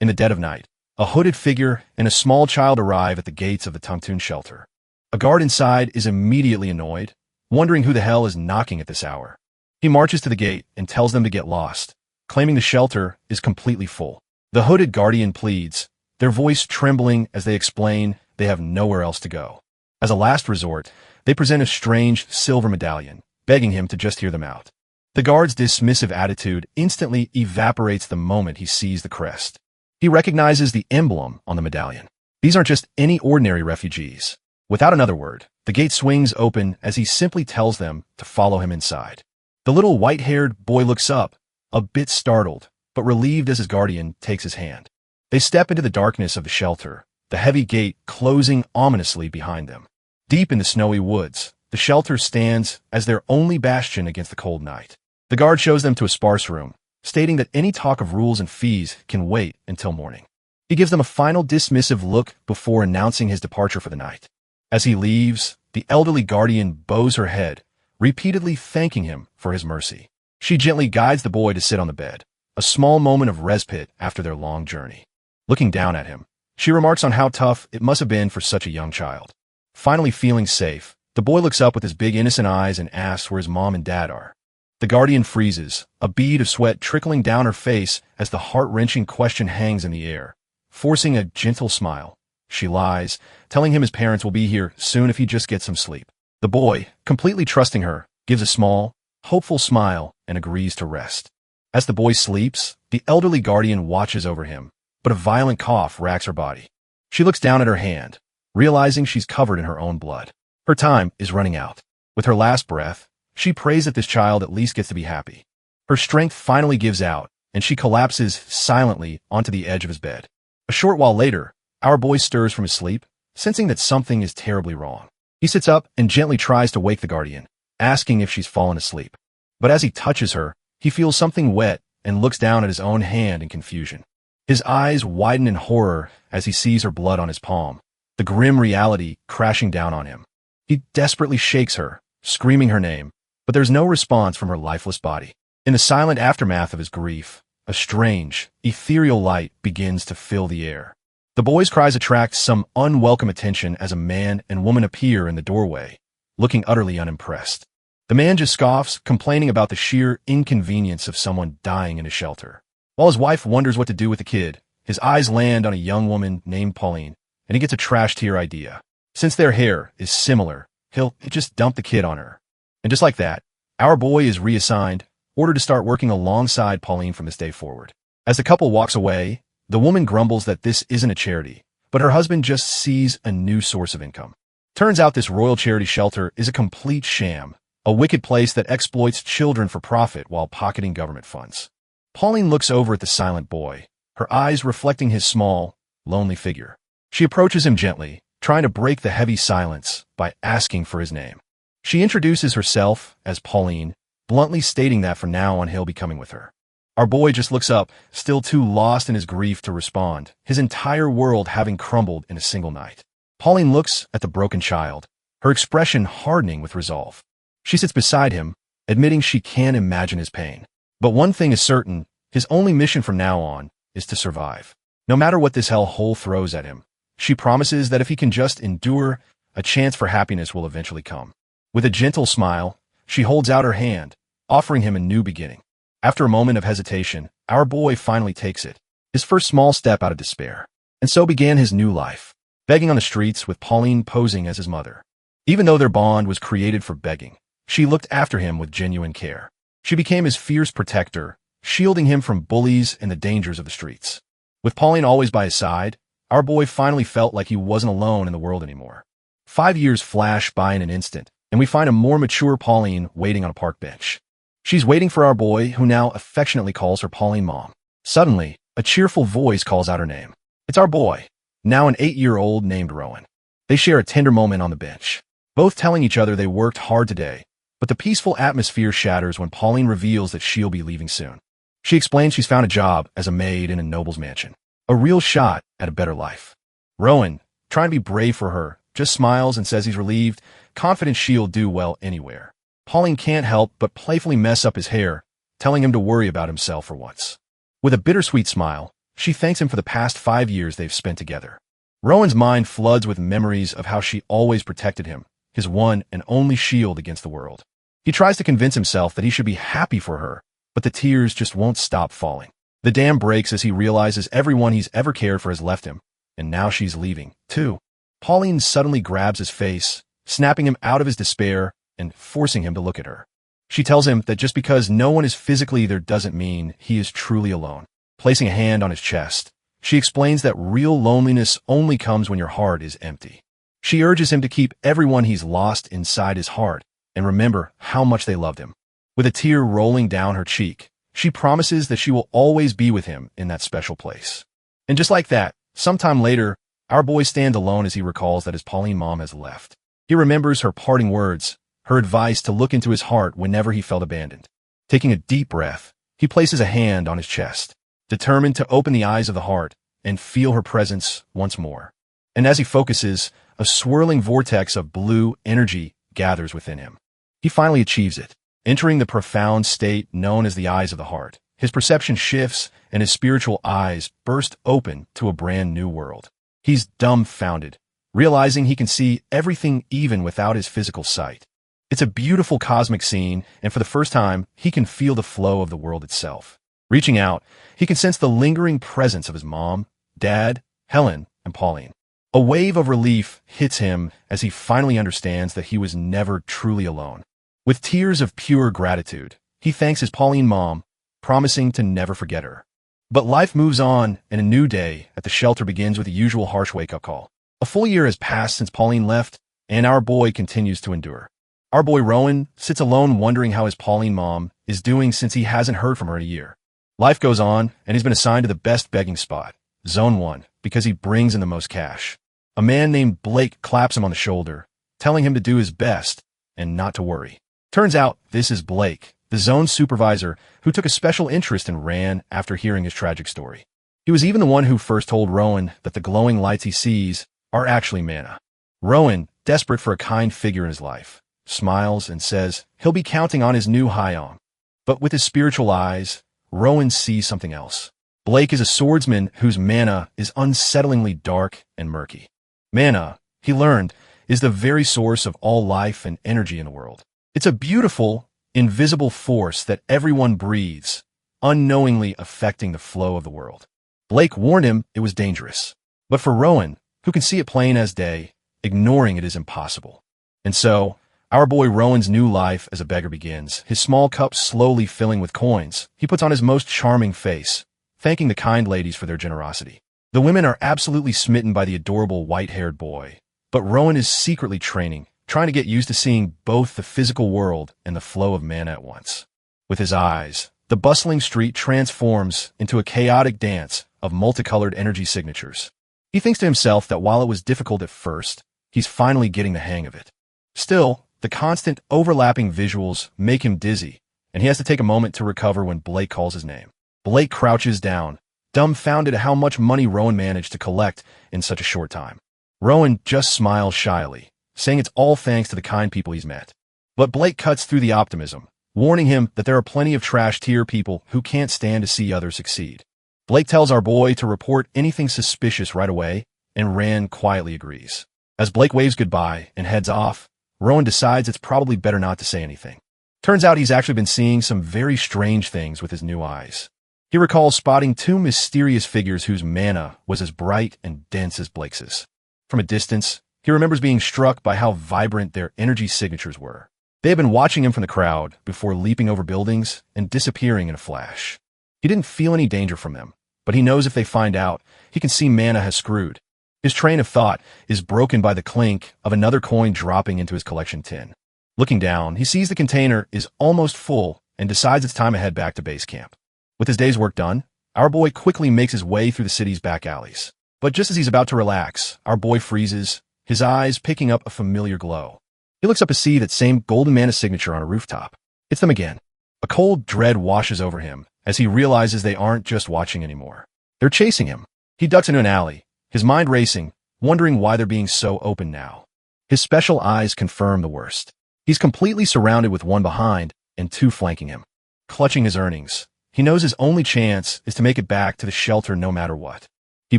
In the dead of night, a hooded figure and a small child arrive at the gates of the Tungtoon shelter. A guard inside is immediately annoyed, wondering who the hell is knocking at this hour. He marches to the gate and tells them to get lost, claiming the shelter is completely full. The hooded guardian pleads, their voice trembling as they explain they have nowhere else to go. As a last resort, they present a strange silver medallion, begging him to just hear them out. The guard's dismissive attitude instantly evaporates the moment he sees the crest. He recognizes the emblem on the medallion. These aren't just any ordinary refugees. Without another word, the gate swings open as he simply tells them to follow him inside. The little white-haired boy looks up, a bit startled, but relieved as his guardian takes his hand. They step into the darkness of the shelter, the heavy gate closing ominously behind them. Deep in the snowy woods, the shelter stands as their only bastion against the cold night. The guard shows them to a sparse room, stating that any talk of rules and fees can wait until morning. He gives them a final dismissive look before announcing his departure for the night. As he leaves, the elderly guardian bows her head, repeatedly thanking him for his mercy. She gently guides the boy to sit on the bed, a small moment of respite after their long journey. Looking down at him, she remarks on how tough it must have been for such a young child. Finally feeling safe, the boy looks up with his big innocent eyes and asks where his mom and dad are. The guardian freezes, a bead of sweat trickling down her face as the heart-wrenching question hangs in the air. Forcing a gentle smile, she lies, telling him his parents will be here soon if he just gets some sleep. The boy, completely trusting her, gives a small, hopeful smile and agrees to rest. As the boy sleeps, the elderly guardian watches over him, but a violent cough racks her body. She looks down at her hand, realizing she's covered in her own blood. Her time is running out. With her last breath, she prays that this child at least gets to be happy. Her strength finally gives out, and she collapses silently onto the edge of his bed. A short while later, our boy stirs from his sleep, sensing that something is terribly wrong. He sits up and gently tries to wake the guardian, asking if she's fallen asleep. But as he touches her, he feels something wet and looks down at his own hand in confusion. His eyes widen in horror as he sees her blood on his palm, the grim reality crashing down on him. He desperately shakes her, screaming her name, but there's no response from her lifeless body. In the silent aftermath of his grief, a strange, ethereal light begins to fill the air. The boy's cries attract some unwelcome attention as a man and woman appear in the doorway, looking utterly unimpressed. The man just scoffs, complaining about the sheer inconvenience of someone dying in a shelter. While his wife wonders what to do with the kid, his eyes land on a young woman named Pauline, and he gets a trash-tier idea. Since their hair is similar, he'll just dump the kid on her. And just like that, our boy is reassigned, ordered to start working alongside Pauline from this day forward. As the couple walks away, the woman grumbles that this isn't a charity, but her husband just sees a new source of income. Turns out this royal charity shelter is a complete sham, a wicked place that exploits children for profit while pocketing government funds. Pauline looks over at the silent boy, her eyes reflecting his small, lonely figure. She approaches him gently, trying to break the heavy silence by asking for his name. She introduces herself as Pauline, bluntly stating that from now on he'll be coming with her. Our boy just looks up, still too lost in his grief to respond, his entire world having crumbled in a single night. Pauline looks at the broken child, her expression hardening with resolve. She sits beside him, admitting she can't imagine his pain. But one thing is certain, his only mission from now on is to survive. No matter what this hellhole throws at him, she promises that if he can just endure, a chance for happiness will eventually come. With a gentle smile, she holds out her hand, offering him a new beginning. After a moment of hesitation, our boy finally takes it, his first small step out of despair. And so began his new life, begging on the streets with Pauline posing as his mother. Even though their bond was created for begging, she looked after him with genuine care. She became his fierce protector, shielding him from bullies and the dangers of the streets. With Pauline always by his side, our boy finally felt like he wasn't alone in the world anymore. 5 years flash by in an instant, and we find a more mature Pauline waiting on a park bench. She's waiting for our boy, who now affectionately calls her Pauline Mom. Suddenly, a cheerful voice calls out her name. It's our boy, now an 8-year-old named Rowan. They share a tender moment on the bench, both telling each other they worked hard today, but the peaceful atmosphere shatters when Pauline reveals that she'll be leaving soon. She explains she's found a job as a maid in a noble's mansion, a real shot at a better life. Rowan, trying to be brave for her, just smiles and says he's relieved, confident she'll do well anywhere. Pauline can't help but playfully mess up his hair, telling him to worry about himself for once. With a bittersweet smile, She thanks him for the past 5 years they've spent together. Rowan's mind floods with memories of how she always protected him, his one and only shield against the world. He tries to convince himself that he should be happy for her, but the tears just won't stop falling. The dam breaks as he realizes everyone he's ever cared for has left him, and now she's leaving, too. Pauline suddenly grabs his face, snapping him out of his despair and forcing him to look at her. She tells him that just because no one is physically there doesn't mean he is truly alone. Placing a hand on his chest, she explains that real loneliness only comes when your heart is empty. She urges him to keep everyone he's lost inside his heart and remember how much they loved him. With a tear rolling down her cheek, she promises that she will always be with him in that special place. And just like that, sometime later, our boy stands alone as he recalls that his Pauline mom has left. He remembers her parting words, her advice to look into his heart whenever he felt abandoned. Taking a deep breath, he places a hand on his chest, determined to open the eyes of the heart and feel her presence once more. And as he focuses, a swirling vortex of blue energy gathers within him. He finally achieves it. Entering the profound state known as the eyes of the heart, his perception shifts and his spiritual eyes burst open to a brand new world. He's dumbfounded, realizing he can see everything even without his physical sight. It's a beautiful cosmic scene, and for the first time, he can feel the flow of the world itself. Reaching out, he can sense the lingering presence of his mom, dad, Helen, and Pauline. A wave of relief hits him as he finally understands that he was never truly alone. With tears of pure gratitude, he thanks his Pauline mom, promising to never forget her. But life moves on, and a new day at the shelter begins with the usual harsh wake-up call. A full year has passed since Pauline left, and our boy continues to endure. Our boy Rowan sits alone wondering how his Pauline mom is doing since he hasn't heard from her in a year. Life goes on, and he's been assigned to the best begging spot, Zone 1, because he brings in the most cash. A man named Blake claps him on the shoulder, telling him to do his best and not to worry. Turns out this is Blake, the zone's supervisor, who took a special interest in Ran after hearing his tragic story. He was even the one who first told Rowan that the glowing lights he sees are actually manna. Rowan, desperate for a kind figure in his life, smiles and says he'll be counting on his new Hyom. But with his spiritual eyes, Rowan sees something else. Blake is a swordsman whose mana is unsettlingly dark and murky. Mana, he learned, is the very source of all life and energy in the world. It's a beautiful, invisible force that everyone breathes, unknowingly affecting the flow of the world. Blake warned him it was dangerous. But for Rowan, who can see it plain as day, ignoring it is impossible. And so, our boy Rowan's new life as a beggar begins, his small cup slowly filling with coins. He puts on his most charming face, thanking the kind ladies for their generosity. The women are absolutely smitten by the adorable white-haired boy, but Rowan is secretly training, trying to get used to seeing both the physical world and the flow of mana at once. With his eyes, the bustling street transforms into a chaotic dance of multicolored energy signatures. He thinks to himself that while it was difficult at first, he's finally getting the hang of it. Still, the constant overlapping visuals make him dizzy, and he has to take a moment to recover when Blake calls his name. Blake crouches down, dumbfounded at how much money Rowan managed to collect in such a short time. Rowan just smiles shyly, saying it's all thanks to the kind people he's met. But Blake cuts through the optimism, warning him that there are plenty of trash-tier people who can't stand to see others succeed. Blake tells our boy to report anything suspicious right away, and Rand quietly agrees. As Blake waves goodbye and heads off, Rowan decides it's probably better not to say anything. Turns out he's actually been seeing some very strange things with his new eyes. He recalls spotting two mysterious figures whose mana was as bright and dense as Blake's. From a distance, he remembers being struck by how vibrant their energy signatures were. They had been watching him from the crowd before leaping over buildings and disappearing in a flash. He didn't feel any danger from them, but he knows if they find out, he can see mana has screwed. His train of thought is broken by the clink of another coin dropping into his collection tin. Looking down, he sees the container is almost full and decides it's time to head back to base camp. With his day's work done, our boy quickly makes his way through the city's back alleys. But just as he's about to relax, our boy freezes, his eyes picking up a familiar glow. He looks up to see that same golden mana signature on a rooftop. It's them again. A cold dread washes over him as he realizes they aren't just watching anymore. They're chasing him. He ducks into an alley, his mind racing, wondering why they're being so open now. His special eyes confirm the worst. He's completely surrounded with one behind and two flanking him. Clutching his earnings, He knows his only chance is to make it back to the shelter no matter what. He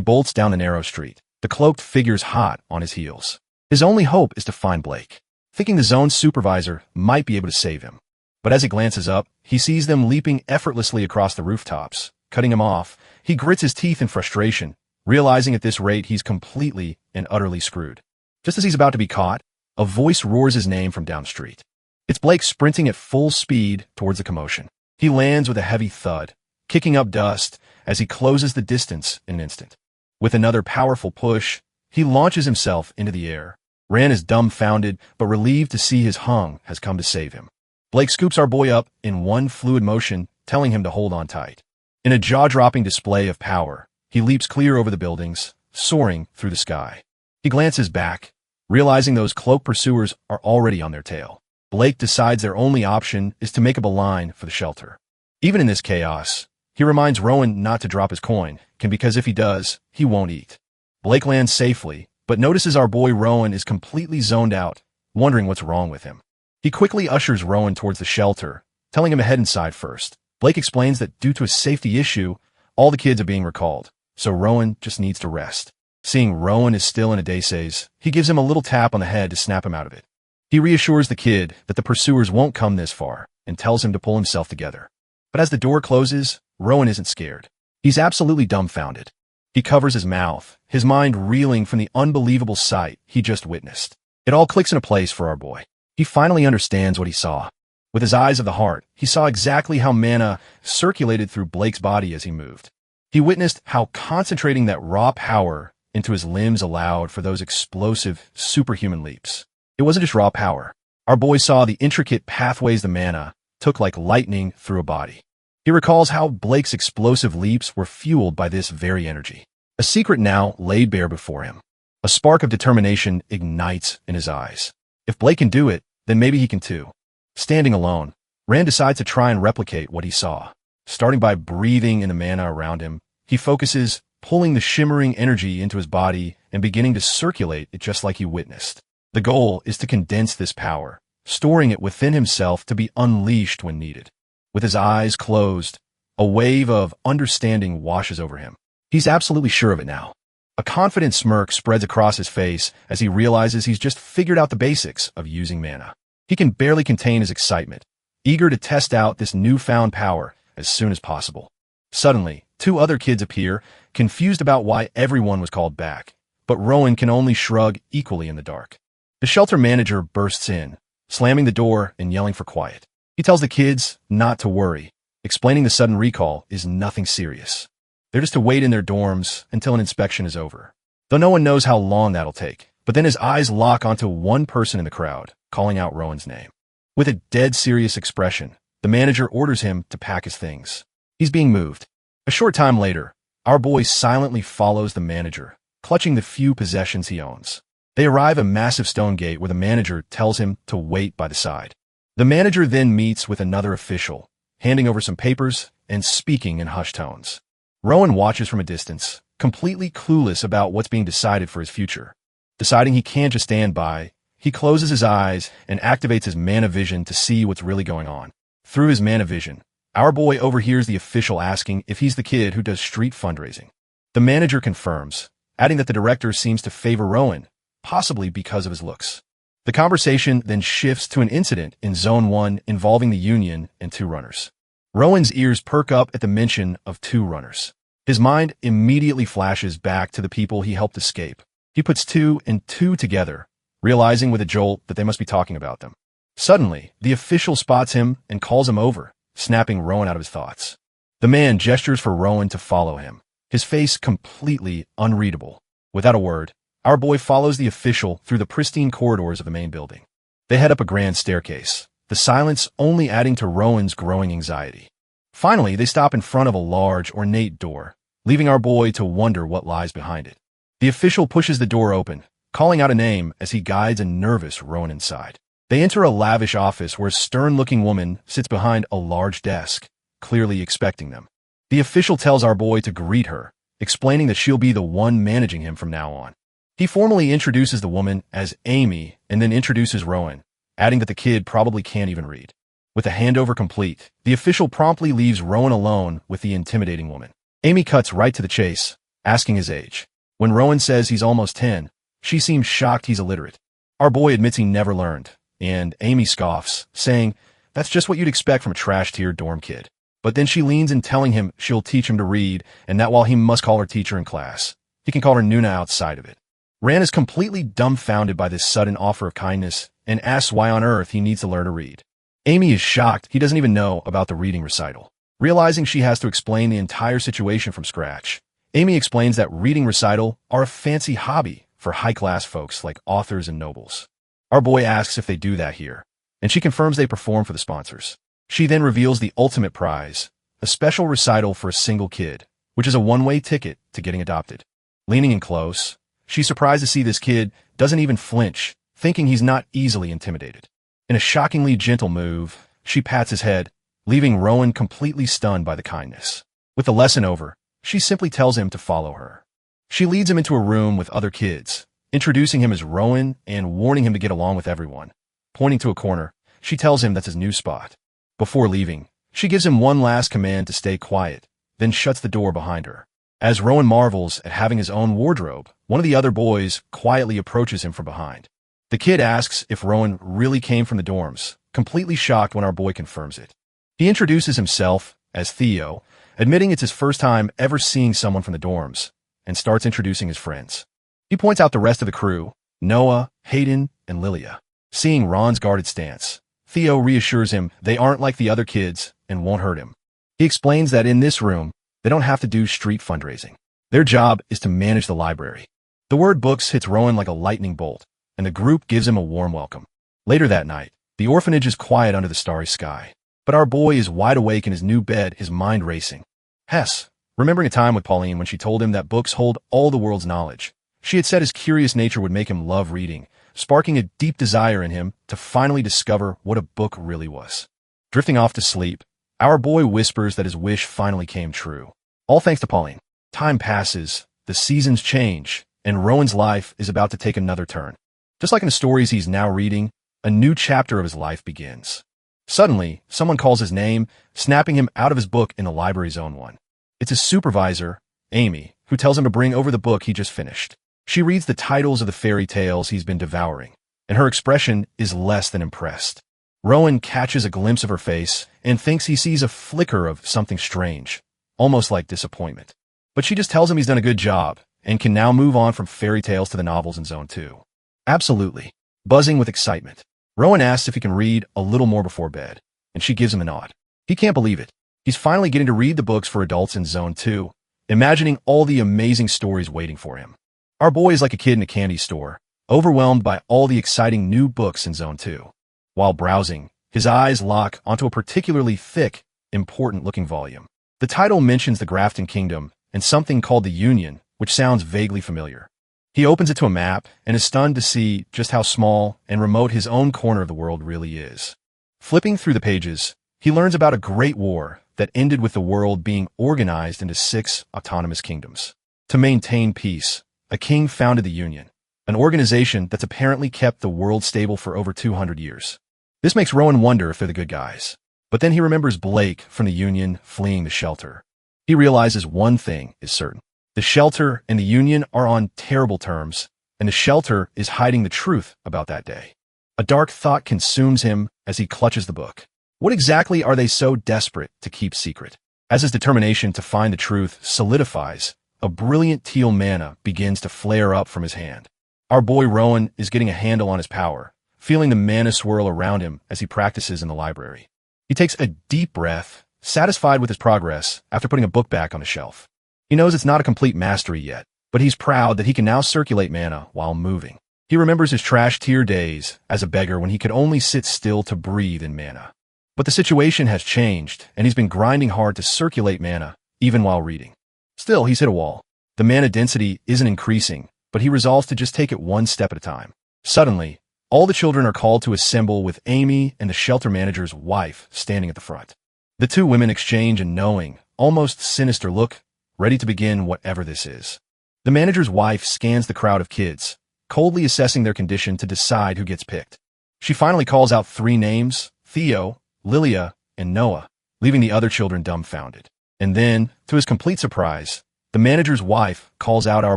bolts down the narrow street, the cloaked figures hot on his heels. His only hope is to find Blake, thinking the zone's supervisor might be able to save him. But as he glances up, he sees them leaping effortlessly across the rooftops, cutting him off. He grits his teeth in frustration, realizing at this rate he's completely and utterly screwed. Just as he's about to be caught, a voice roars his name from down the street. It's Blake sprinting at full speed towards the commotion. He lands with a heavy thud, kicking up dust as he closes the distance in an instant. With another powerful push, he launches himself into the air. Ran is dumbfounded, but relieved to see his hung has come to save him. Blake scoops our boy up in one fluid motion, telling him to hold on tight. In a jaw-dropping display of power, he leaps clear over the buildings, soaring through the sky. He glances back, realizing those cloaked pursuers are already on their tail. Blake decides their only option is to make up a line for the shelter. Even in this chaos, he reminds Rowan not to drop his coin, because if he does, he won't eat. Blake lands safely, but notices our boy Rowan is completely zoned out, wondering what's wrong with him. He quickly ushers Rowan towards the shelter, telling him to head inside first. Blake explains that due to a safety issue, all the kids are being recalled, so Rowan just needs to rest. Seeing Rowan is still in a daze, he gives him a little tap on the head to snap him out of it. He reassures the kid that the pursuers won't come this far and tells him to pull himself together. But as the door closes, Rowan isn't scared. He's absolutely dumbfounded. He covers his mouth, his mind reeling from the unbelievable sight he just witnessed. It all clicks into place for our boy. He finally understands what he saw. With his eyes of the heart, he saw exactly how mana circulated through Blake's body as he moved. He witnessed how concentrating that raw power into his limbs allowed for those explosive, superhuman leaps. It wasn't just raw power. Our boy saw the intricate pathways the mana took like lightning through a body. He recalls how Blake's explosive leaps were fueled by this very energy. A secret now laid bare before him. A spark of determination ignites in his eyes. If Blake can do it, then maybe he can too. Standing alone, Rand decides to try and replicate what he saw. Starting by breathing in the mana around him, he focuses, pulling the shimmering energy into his body and beginning to circulate it just like he witnessed. The goal is to condense this power, storing it within himself to be unleashed when needed. With his eyes closed, a wave of understanding washes over him. He's absolutely sure of it now. A confident smirk spreads across his face as he realizes he's just figured out the basics of using mana. He can barely contain his excitement, eager to test out this newfound power as soon as possible. Suddenly, two other kids appear, confused about why everyone was called back, but Rowan can only shrug equally in the dark. The shelter manager bursts in, slamming the door and yelling for quiet. He tells the kids not to worry, explaining the sudden recall is nothing serious. They're just to wait in their dorms until an inspection is over. Though no one knows how long that'll take, but then his eyes lock onto one person in the crowd, calling out Rowan's name. With a dead serious expression, the manager orders him to pack his things. He's being moved. A short time later, our boy silently follows the manager, clutching the few possessions he owns. They arrive at a massive stone gate where the manager tells him to wait by the side. The manager then meets with another official, handing over some papers and speaking in hushed tones. Rowan watches from a distance, completely clueless about what's being decided for his future. Deciding he can't just stand by, he closes his eyes and activates his mana vision to see what's really going on. Through his mana vision, our boy overhears the official asking if he's the kid who does street fundraising. The manager confirms, adding that the director seems to favor Rowan, possibly because of his looks. The conversation then shifts to an incident in Zone 1 involving the Union and two runners. Rowan's ears perk up at the mention of two runners. His mind immediately flashes back to the people he helped escape. He puts two and two together, realizing with a jolt that they must be talking about them. Suddenly, the official spots him and calls him over, snapping Rowan out of his thoughts. The man gestures for Rowan to follow him, his face completely unreadable. Without a word, our boy follows the official through the pristine corridors of the main building. They head up a grand staircase, the silence only adding to Rowan's growing anxiety. Finally, they stop in front of a large, ornate door, leaving our boy to wonder what lies behind it. The official pushes the door open, calling out a name as he guides a nervous Rowan inside. They enter a lavish office where a stern-looking woman sits behind a large desk, clearly expecting them. The official tells our boy to greet her, explaining that she'll be the one managing him from now on. He formally introduces the woman as Amy and then introduces Rowan, adding that the kid probably can't even read. With the handover complete, the official promptly leaves Rowan alone with the intimidating woman. Amy cuts right to the chase, asking his age. When Rowan says he's almost 10, she seems shocked he's illiterate. Our boy admits he never learned, and Amy scoffs, saying, "That's just what you'd expect from a trash-tier dorm kid." But then she leans in telling him she'll teach him to read, and that while he must call her teacher in class, he can call her Nuna outside of it. Ran is completely dumbfounded by this sudden offer of kindness and asks why on earth he needs to learn to read. Amy is shocked he doesn't even know about the reading recital. Realizing she has to explain the entire situation from scratch, Amy explains that reading recital are a fancy hobby for high-class folks like authors and nobles. Our boy asks if they do that here, and she confirms they perform for the sponsors. She then reveals the ultimate prize, a special recital for a single kid, which is a one-way ticket to getting adopted. Leaning in close, she's surprised to see this kid doesn't even flinch, thinking he's not easily intimidated. In a shockingly gentle move, she pats his head, leaving Rowan completely stunned by the kindness. With the lesson over, she simply tells him to follow her. She leads him into a room with other kids, introducing him as Rowan and warning him to get along with everyone. Pointing to a corner, she tells him that's his new spot. Before leaving, she gives him one last command to stay quiet, then shuts the door behind her. As Rowan marvels at having his own wardrobe, one of the other boys quietly approaches him from behind. The kid asks if Rowan really came from the dorms, completely shocked when our boy confirms it. He introduces himself as Theo, admitting it's his first time ever seeing someone from the dorms, and starts introducing his friends. He points out the rest of the crew, Noah, Hayden, and Lilia. Seeing Ron's guarded stance, Theo reassures him they aren't like the other kids and won't hurt him. He explains that in this room, they don't have to do street fundraising. Their job is to manage the library. The word books hits Rowan like a lightning bolt, and the group gives him a warm welcome. Later that night, the orphanage is quiet under the starry sky, but our boy is wide awake in his new bed, his mind racing. Hess, remembering a time with Pauline when she told him that books hold all the world's knowledge. She had said his curious nature would make him love reading, sparking a deep desire in him to finally discover what a book really was. Drifting off to sleep, our boy whispers that his wish finally came true. All thanks to Pauline. Time passes, the seasons change, and Rowan's life is about to take another turn. Just like in the stories he's now reading, a new chapter of his life begins. Suddenly, someone calls his name, snapping him out of his book in the library's own one. It's his supervisor, Amy, who tells him to bring over the book he just finished. She reads the titles of the fairy tales he's been devouring, and her expression is less than impressed. Rowan catches a glimpse of her face and thinks he sees a flicker of something strange, almost like disappointment. But she just tells him he's done a good job and can now move on from fairy tales to the novels in Zone 2. Absolutely. Buzzing with excitement, Rowan asks if he can read a little more before bed, and she gives him a nod. He can't believe it. He's finally getting to read the books for adults in Zone 2, imagining all the amazing stories waiting for him. Our boy is like a kid in a candy store, overwhelmed by all the exciting new books in Zone 2. While browsing, his eyes lock onto a particularly thick, important-looking volume. The title mentions the Grafton Kingdom and something called the Union, which sounds vaguely familiar. He opens it to a map and is stunned to see just how small and remote his own corner of the world really is. Flipping through the pages, he learns about a great war that ended with the world being organized into 6 autonomous kingdoms. To maintain peace, a king founded the Union, an organization that's apparently kept the world stable for over 200 years. This makes Rowan wonder if they're the good guys. But then he remembers Blake from the Union fleeing the shelter. He realizes one thing is certain. The shelter and the Union are on terrible terms, and the shelter is hiding the truth about that day. A dark thought consumes him as he clutches the book. What exactly are they so desperate to keep secret? As his determination to find the truth solidifies, a brilliant teal mana begins to flare up from his hand. Our boy Rowan is getting a handle on his power, feeling the mana swirl around him as he practices in the library. He takes a deep breath, satisfied with his progress after putting a book back on the shelf. He knows it's not a complete mastery yet, but he's proud that he can now circulate mana while moving. He remembers his trash-tier days as a beggar when he could only sit still to breathe in mana. But the situation has changed, and he's been grinding hard to circulate mana, even while reading. Still, he's hit a wall. The mana density isn't increasing, but he resolves to just take it one step at a time. Suddenly, all the children are called to assemble with Amy and the shelter manager's wife standing at the front. The two women exchange a knowing, almost sinister look, ready to begin whatever this is. The manager's wife scans the crowd of kids, coldly assessing their condition to decide who gets picked. She finally calls out 3 names: Theo, Lilia, and Noah, leaving the other children dumbfounded. And then, to his complete surprise, the manager's wife calls out our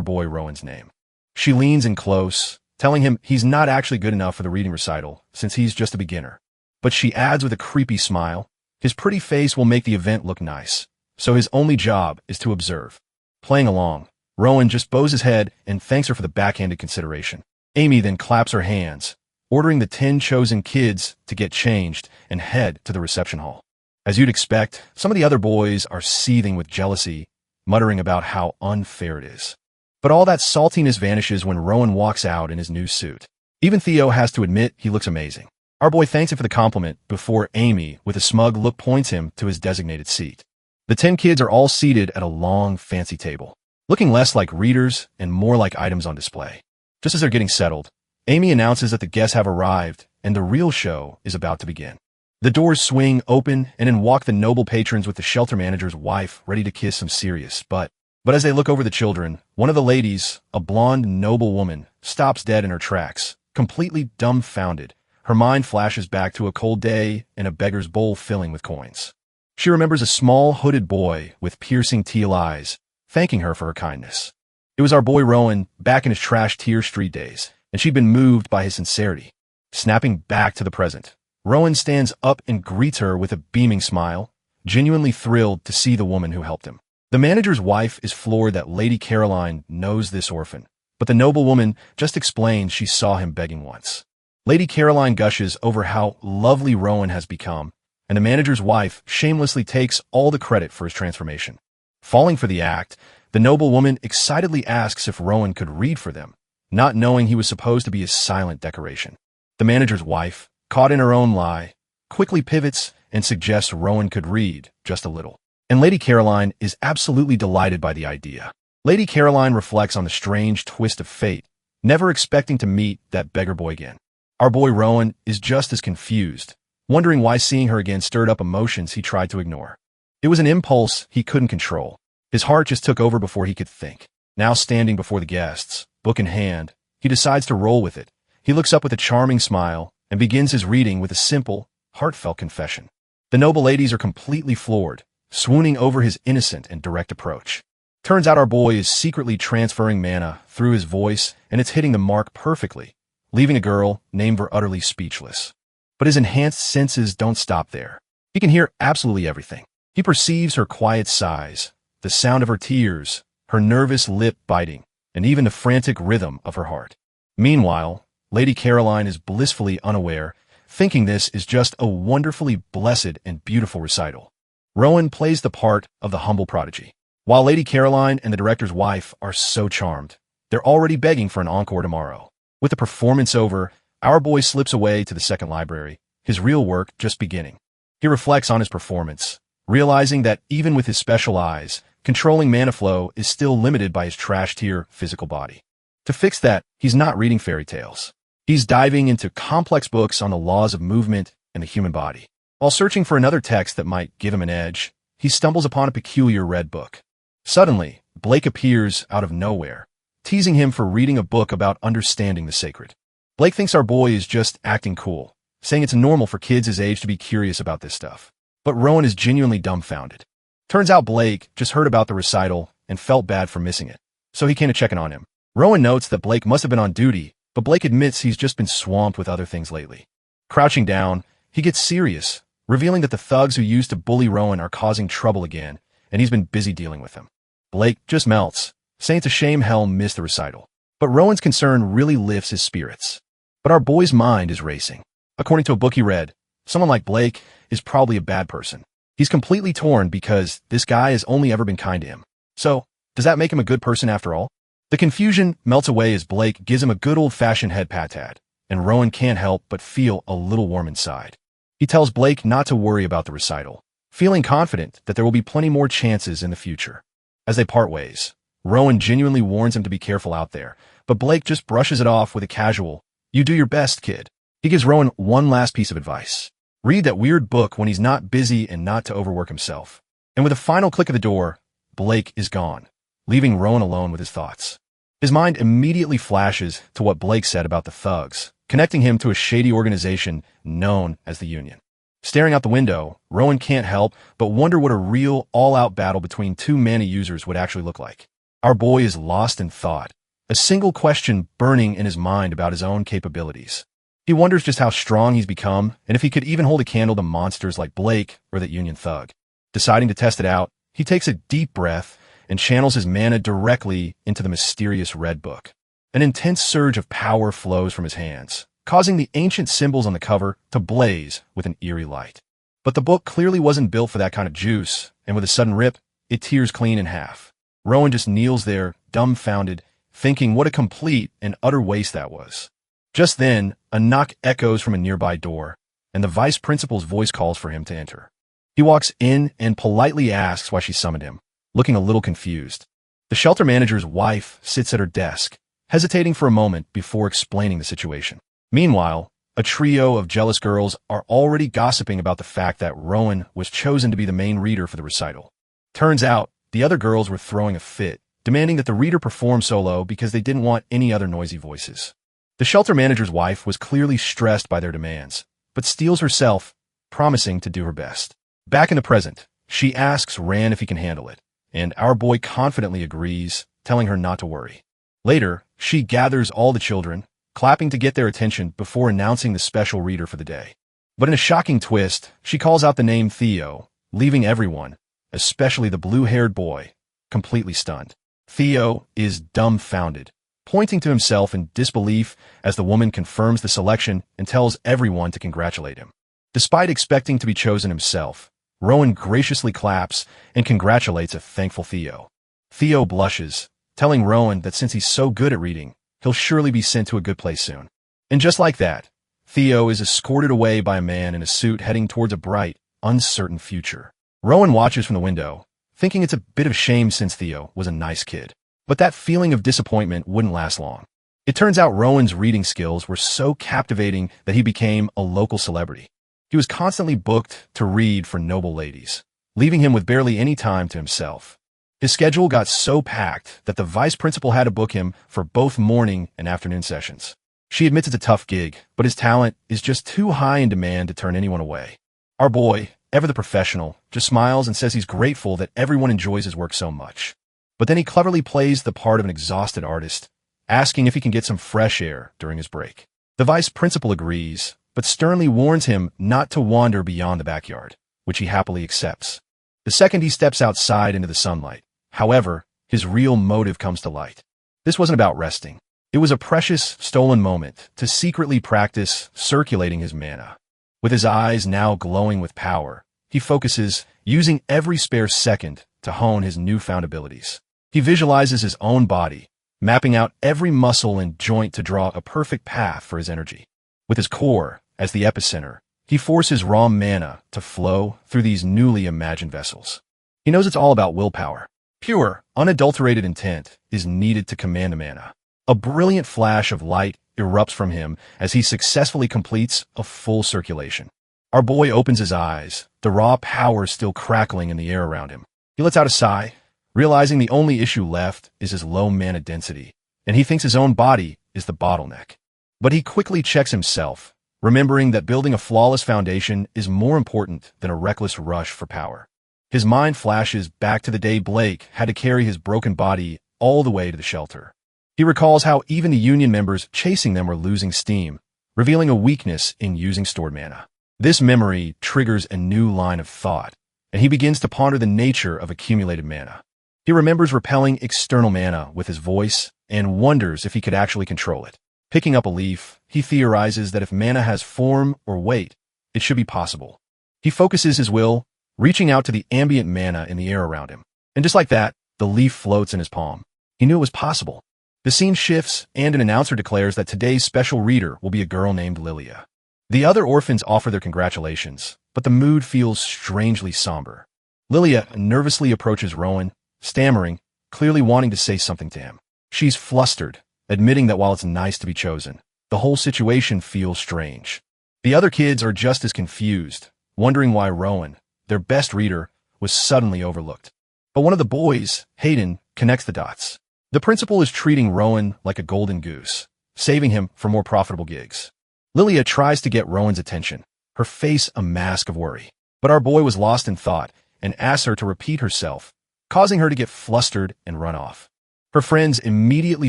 boy Rowan's name. She leans in close, telling him he's not actually good enough for the reading recital, since he's just a beginner. But she adds with a creepy smile, his pretty face will make the event look nice, so his only job is to observe. Playing along, Rowan just bows his head and thanks her for the backhanded consideration. Amy then claps her hands, ordering the 10 chosen kids to get changed and head to the reception hall. As you'd expect, some of the other boys are seething with jealousy, muttering about how unfair it is. But all that saltiness vanishes when Rowan walks out in his new suit. Even Theo has to admit he looks amazing. Our boy thanks him for the compliment before Amy, with a smug look, points him to his designated seat. The 10 kids are all seated at a long, fancy table, looking less like readers and more like items on display. Just as they're getting settled, Amy announces that the guests have arrived and the real show is about to begin. The doors swing open and in walk the noble patrons with the shelter manager's wife ready to kiss some serious butt. But as they look over the children, one of the ladies, a blonde, noble woman, stops dead in her tracks, completely dumbfounded. Her mind flashes back to a cold day and a beggar's bowl filling with coins. She remembers a small, hooded boy with piercing teal eyes, thanking her for her kindness. It was our boy Rowan, back in his trash tier street days, and she'd been moved by his sincerity. Snapping back to the present, Rowan stands up and greets her with a beaming smile, genuinely thrilled to see the woman who helped him. The manager's wife is floored that Lady Caroline knows this orphan, but the noble woman just explains she saw him begging once. Lady Caroline gushes over how lovely Rowan has become, and the manager's wife shamelessly takes all the credit for his transformation. Falling for the act, the noble woman excitedly asks if Rowan could read for them, not knowing he was supposed to be a silent decoration. The manager's wife, caught in her own lie, quickly pivots and suggests Rowan could read just a little. And Lady Caroline is absolutely delighted by the idea. Lady Caroline reflects on the strange twist of fate, never expecting to meet that beggar boy again. Our boy Rowan is just as confused, wondering why seeing her again stirred up emotions he tried to ignore. It was an impulse he couldn't control. His heart just took over before he could think. Now standing before the guests, book in hand, he decides to roll with it. He looks up with a charming smile and begins his reading with a simple, heartfelt confession. The noble ladies are completely floored, swooning over his innocent and direct approach. Turns out our boy is secretly transferring mana through his voice, and it's hitting the mark perfectly, leaving a girl named Ver utterly speechless. But his enhanced senses don't stop there. He can hear absolutely everything. He perceives her quiet sighs, the sound of her tears, her nervous lip biting, and even the frantic rhythm of her heart. Meanwhile, Lady Caroline is blissfully unaware, thinking this is just a wonderfully blessed and beautiful recital. Rowan plays the part of the humble prodigy. While Lady Caroline and the director's wife are so charmed, they're already begging for an encore tomorrow. With the performance over, our boy slips away to the second library, his real work just beginning. He reflects on his performance, realizing that even with his special eyes, controlling mana flow is still limited by his trash-tier physical body. To fix that, he's not reading fairy tales. He's diving into complex books on the laws of movement and the human body. While searching for another text that might give him an edge, he stumbles upon a peculiar red book. Suddenly, Blake appears out of nowhere, teasing him for reading a book about understanding the sacred. Blake thinks our boy is just acting cool, saying it's normal for kids his age to be curious about this stuff. But Rowan is genuinely dumbfounded. Turns out Blake just heard about the recital and felt bad for missing it, so he came to check in on him. Rowan notes that Blake must have been on duty, but Blake admits he's just been swamped with other things lately. Crouching down, he gets serious, revealing that the thugs who used to bully Rowan are causing trouble again, and he's been busy dealing with them. Blake just melts, saying it's a shame Hell missed the recital. But Rowan's concern really lifts his spirits. But our boy's mind is racing. According to a book he read, someone like Blake is probably a bad person. He's completely torn because this guy has only ever been kind to him. So, does that make him a good person after all? The confusion melts away as Blake gives him a good old-fashioned head pat, and Rowan can't help but feel a little warm inside. He tells Blake not to worry about the recital, feeling confident that there will be plenty more chances in the future. As they part ways, Rowan genuinely warns him to be careful out there, but Blake just brushes it off with a casual, "You do your best, kid." He gives Rowan one last piece of advice. Read that weird book when he's not busy and not to overwork himself. And with a final click of the door, Blake is gone, leaving Rowan alone with his thoughts. His mind immediately flashes to what Blake said about the thugs, connecting him to a shady organization known as the Union. Staring out the window, Rowan can't help but wonder what a real, all-out battle between two mana users would actually look like. Our boy is lost in thought, a single question burning in his mind about his own capabilities. He wonders just how strong he's become and if he could even hold a candle to monsters like Blake or that Union thug. Deciding to test it out, he takes a deep breath and channels his mana directly into the mysterious red book. An intense surge of power flows from his hands, causing the ancient symbols on the cover to blaze with an eerie light. But the book clearly wasn't built for that kind of juice, and with a sudden rip, it tears clean in half. Rowan just kneels there, dumbfounded, thinking what a complete and utter waste that was. Just then, a knock echoes from a nearby door, and the vice principal's voice calls for him to enter. He walks in and politely asks why she summoned him, looking a little confused. The shelter manager's wife sits at her desk, hesitating for a moment before explaining the situation. Meanwhile, a trio of jealous girls are already gossiping about the fact that Rowan was chosen to be the main reader for the recital. Turns out, the other girls were throwing a fit, demanding that the reader perform solo because they didn't want any other noisy voices. The shelter manager's wife was clearly stressed by their demands, but steels herself, promising to do her best. Back in the present, she asks Rand if he can handle it, and our boy confidently agrees, telling her not to worry. Later, she gathers all the children, clapping to get their attention before announcing the special reader for the day. But in a shocking twist, she calls out the name Theo, leaving everyone, especially the blue-haired boy, completely stunned. Theo is dumbfounded, pointing to himself in disbelief as the woman confirms the selection and tells everyone to congratulate him. Despite expecting to be chosen himself, Rowan graciously claps and congratulates a thankful Theo. Theo blushes, telling Rowan that since he's so good at reading, he'll surely be sent to a good place soon. And just like that, Theo is escorted away by a man in a suit heading towards a bright, uncertain future. Rowan watches from the window, thinking it's a bit of a shame since Theo was a nice kid. But that feeling of disappointment wouldn't last long. It turns out Rowan's reading skills were so captivating that he became a local celebrity. He was constantly booked to read for noble ladies, leaving him with barely any time to himself. His schedule got so packed that the vice principal had to book him for both morning and afternoon sessions. She admits it's a tough gig, but his talent is just too high in demand to turn anyone away. Our boy, ever the professional, just smiles and says he's grateful that everyone enjoys his work so much. But then he cleverly plays the part of an exhausted artist, asking if he can get some fresh air during his break. The vice principal agrees, but sternly warns him not to wander beyond the backyard, which he happily accepts. The second he steps outside into the sunlight, however, his real motive comes to light. This wasn't about resting. It was a precious, stolen moment to secretly practice circulating his mana. With his eyes now glowing with power, he focuses, using every spare second to hone his newfound abilities. He visualizes his own body, mapping out every muscle and joint to draw a perfect path for his energy. With his core as the epicenter, he forces raw mana to flow through these newly imagined vessels. He knows it's all about willpower. Pure, unadulterated intent is needed to command the mana. A brilliant flash of light erupts from him as he successfully completes a full circulation. Our boy opens his eyes, the raw power still crackling in the air around him. He lets out a sigh, realizing the only issue left is his low mana density, and he thinks his own body is the bottleneck. But he quickly checks himself, remembering that building a flawless foundation is more important than a reckless rush for power. His mind flashes back to the day Blake had to carry his broken body all the way to the shelter. He recalls how even the Union members chasing them were losing steam, revealing a weakness in using stored mana. This memory triggers a new line of thought, and he begins to ponder the nature of accumulated mana. He remembers repelling external mana with his voice and wonders if he could actually control it. Picking up a leaf, he theorizes that if mana has form or weight, it should be possible. He focuses his will, reaching out to the ambient mana in the air around him. And just like that, the leaf floats in his palm. He knew it was possible. The scene shifts, and an announcer declares that today's special reader will be a girl named Lilia. The other orphans offer their congratulations, but the mood feels strangely somber. Lilia nervously approaches Rowan, stammering, clearly wanting to say something to him. She's flustered, admitting that while it's nice to be chosen, the whole situation feels strange. The other kids are just as confused, wondering why Rowan, their best reader, was suddenly overlooked. But one of the boys, Hayden, connects the dots. The principal is treating Rowan like a golden goose, saving him for more profitable gigs. Lilia tries to get Rowan's attention, her face a mask of worry. But our boy was lost in thought and asked her to repeat herself, causing her to get flustered and run off. Her friends immediately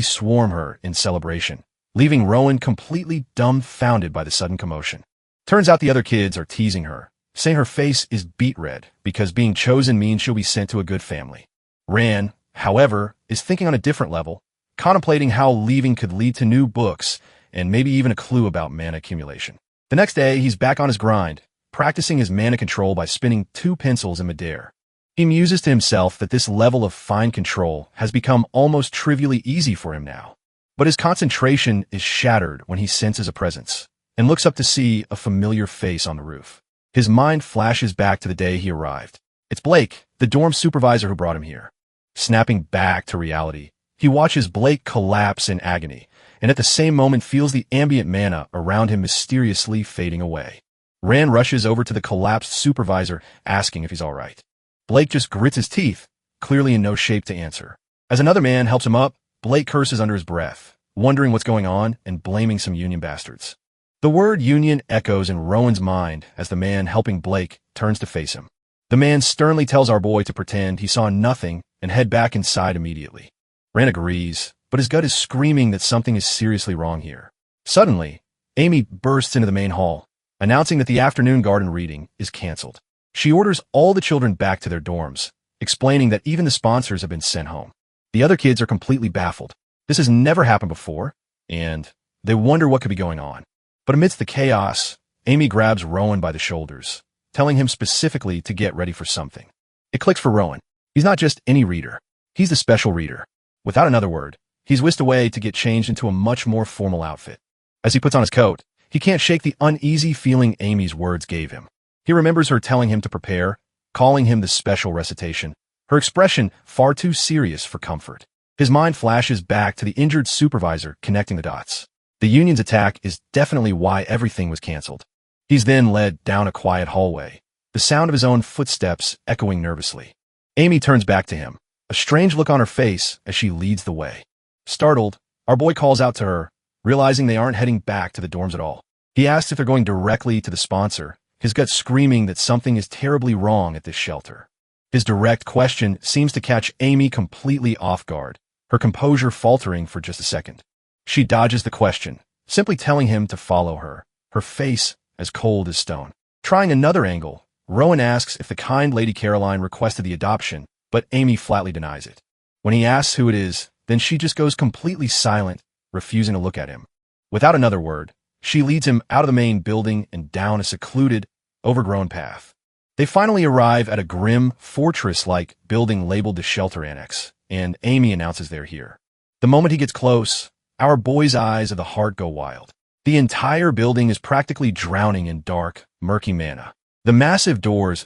swarm her in celebration, leaving Rowan completely dumbfounded by the sudden commotion. Turns out the other kids are teasing her, saying her face is beet red because being chosen means she'll be sent to a good family. Ran, however, is thinking on a different level, contemplating how leaving could lead to new books and maybe even a clue about mana accumulation. The next day, he's back on his grind, practicing his mana control by spinning 2 pencils in midair. He muses to himself that this level of fine control has become almost trivially easy for him now. But his concentration is shattered when he senses a presence and looks up to see a familiar face on the roof. His mind flashes back to the day he arrived. It's Blake, the dorm supervisor who brought him here. Snapping back to reality, he watches Blake collapse in agony, and at the same moment feels the ambient mana around him mysteriously fading away. Rand rushes over to the collapsed supervisor, asking if he's all right. Blake just grits his teeth, clearly in no shape to answer. As another man helps him up, Blake curses under his breath, wondering what's going on and blaming some union bastards. The word union echoes in Rowan's mind as the man helping Blake turns to face him. The man sternly tells our boy to pretend he saw nothing and head back inside immediately. Rand agrees, but his gut is screaming that something is seriously wrong here. Suddenly, Amy bursts into the main hall, announcing that the afternoon garden reading is canceled. She orders all the children back to their dorms, explaining that even the sponsors have been sent home. The other kids are completely baffled. This has never happened before, and they wonder what could be going on. But amidst the chaos, Amy grabs Rowan by the shoulders, telling him specifically to get ready for something. It clicks for Rowan. He's not just any reader. He's the special reader. Without another word, he's whisked away to get changed into a much more formal outfit. As he puts on his coat, he can't shake the uneasy feeling Amy's words gave him. He remembers her telling him to prepare, calling him the special recitation, her expression far too serious for comfort. His mind flashes back to the injured supervisor connecting the dots. The union's attack is definitely why everything was canceled. He's then led down a quiet hallway, the sound of his own footsteps echoing nervously. Amy turns back to him, a strange look on her face as she leads the way. Startled, our boy calls out to her, realizing they aren't heading back to the dorms at all. He asks if they're going directly to the sponsor, his gut screaming that something is terribly wrong at this shelter. His direct question seems to catch Amy completely off guard, her composure faltering for just a second. She dodges the question, simply telling him to follow her, her face as cold as stone. Trying another angle, Rowan asks if the kind Lady Caroline requested the adoption, but Amy flatly denies it. When he asks who it is, then she just goes completely silent, refusing to look at him. Without another word, she leads him out of the main building and down a secluded, overgrown path. They finally arrive at a grim, fortress-like building labeled the Shelter Annex, and Amy announces they're here. The moment he gets close, our boy's eyes of the heart go wild. The entire building is practically drowning in dark, murky mana. The massive doors,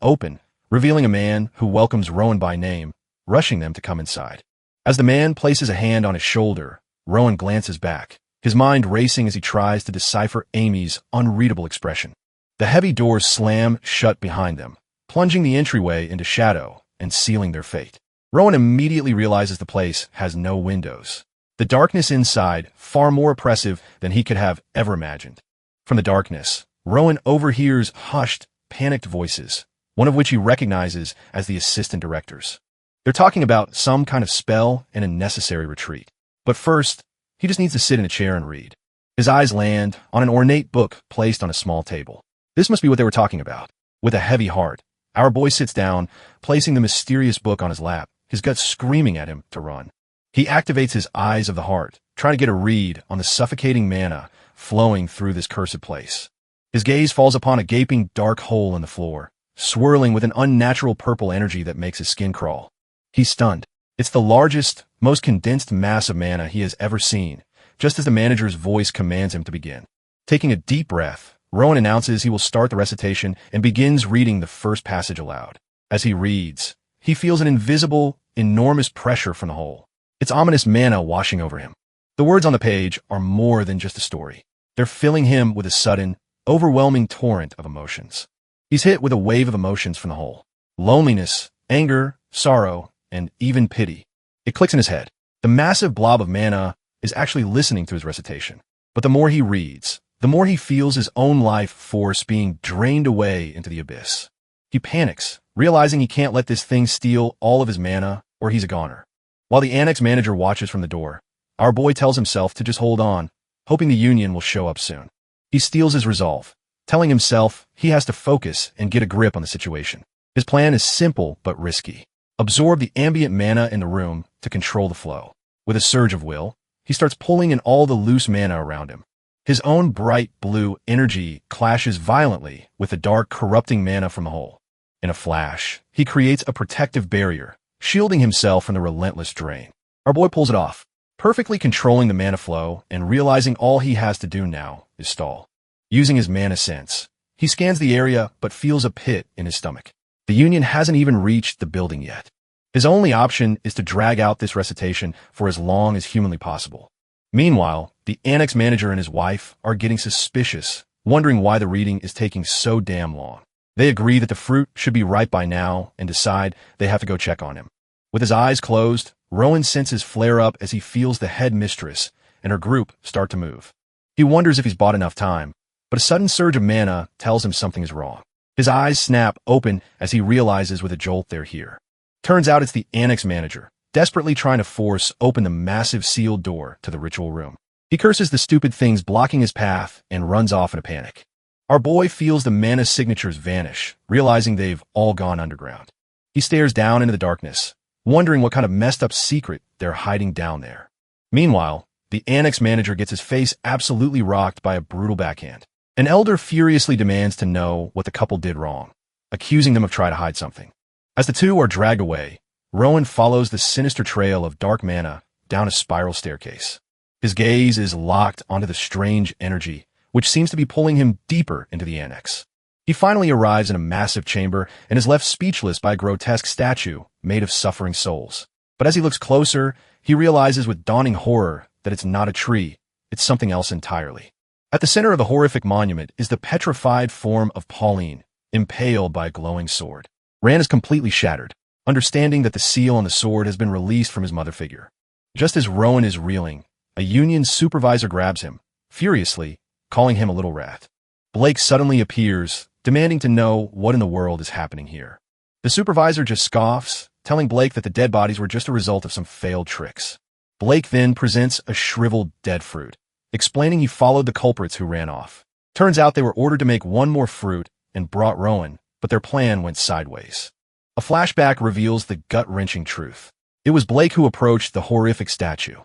open, revealing a man who welcomes Rowan by name, rushing them to come inside. As the man places a hand on his shoulder, Rowan glances back, his mind racing as he tries to decipher Amy's unreadable expression. The heavy doors slam shut behind them, plunging the entryway into shadow and sealing their fate. Rowan immediately realizes the place has no windows. The darkness inside, far more oppressive than he could have ever imagined. From the darkness, Rowan overhears hushed, panicked voices, one of which he recognizes as the assistant directors. They're talking about some kind of spell and a necessary retreat. But first, he just needs to sit in a chair and read. His eyes land on an ornate book placed on a small table. This must be what they were talking about. With a heavy heart, our boy sits down, placing the mysterious book on his lap, his gut screaming at him to run. He activates his eyes of the heart, trying to get a read on the suffocating mana flowing through this cursed place. His gaze falls upon a gaping dark hole in the floor, swirling with an unnatural purple energy that makes his skin crawl. He's stunned. It's the largest, most condensed mass of mana he has ever seen, just as the manager's voice commands him to begin. Taking a deep breath, Rowan announces he will start the recitation and begins reading the first passage aloud. As he reads, he feels an invisible, enormous pressure from the hole. It's ominous mana washing over him. The words on the page are more than just a story. They're filling him with a sudden, overwhelming torrent of emotions. He's hit with a wave of emotions from the hole. Loneliness, anger, sorrow, and even pity. It clicks in his head. The massive blob of mana is actually listening to his recitation. But the more he reads, the more he feels his own life force being drained away into the abyss. He panics, realizing he can't let this thing steal all of his mana or he's a goner. While the annex manager watches from the door, our boy tells himself to just hold on, hoping the union will show up soon. He steels his resolve, telling himself he has to focus and get a grip on the situation. His plan is simple but risky. Absorb the ambient mana in the room to control the flow. With a surge of will, he starts pulling in all the loose mana around him. His own bright blue energy clashes violently with the dark, corrupting mana from the hole. In a flash, he creates a protective barrier, shielding himself from the relentless drain. Our boy pulls it off, perfectly controlling the mana flow and realizing all he has to do now is stall. Using his mana sense, he scans the area but feels a pit in his stomach. The union hasn't even reached the building yet. His only option is to drag out this recitation for as long as humanly possible. Meanwhile, the annex manager and his wife are getting suspicious, wondering why the reading is taking so damn long. They agree that the fruit should be ripe by now and decide they have to go check on him. With his eyes closed, Rowan senses flare up as he feels the head mistress and her group start to move. He wonders if he's bought enough time, but a sudden surge of mana tells him something is wrong. His eyes snap open as he realizes with a jolt they're here. Turns out it's the annex manager, desperately trying to force open the massive sealed door to the ritual room. He curses the stupid things blocking his path and runs off in a panic. Our boy feels the mana signatures vanish, realizing they've all gone underground. He stares down into the darkness, wondering what kind of messed up secret they're hiding down there. Meanwhile, the annex manager gets his face absolutely rocked by a brutal backhand. An elder furiously demands to know what the couple did wrong, accusing them of trying to hide something. As the two are dragged away, Rowan follows the sinister trail of dark mana down a spiral staircase. His gaze is locked onto the strange energy, which seems to be pulling him deeper into the annex. He finally arrives in a massive chamber and is left speechless by a grotesque statue made of suffering souls. But as he looks closer, he realizes with dawning horror that it's not a tree, it's something else entirely. At the center of the horrific monument is the petrified form of Pauline, impaled by a glowing sword. Ran is completely shattered, understanding that the seal on the sword has been released from his mother figure. Just as Rowan is reeling, a union supervisor grabs him, furiously, calling him a little rat. Blake suddenly appears, demanding to know what in the world is happening here. The supervisor just scoffs, telling Blake that the dead bodies were just a result of some failed tricks. Blake then presents a shriveled dead fruit, explaining he followed the culprits who ran off. Turns out they were ordered to make one more fruit and brought Rowan, but their plan went sideways. A flashback reveals the gut-wrenching truth. It was Blake who approached the horrific statue.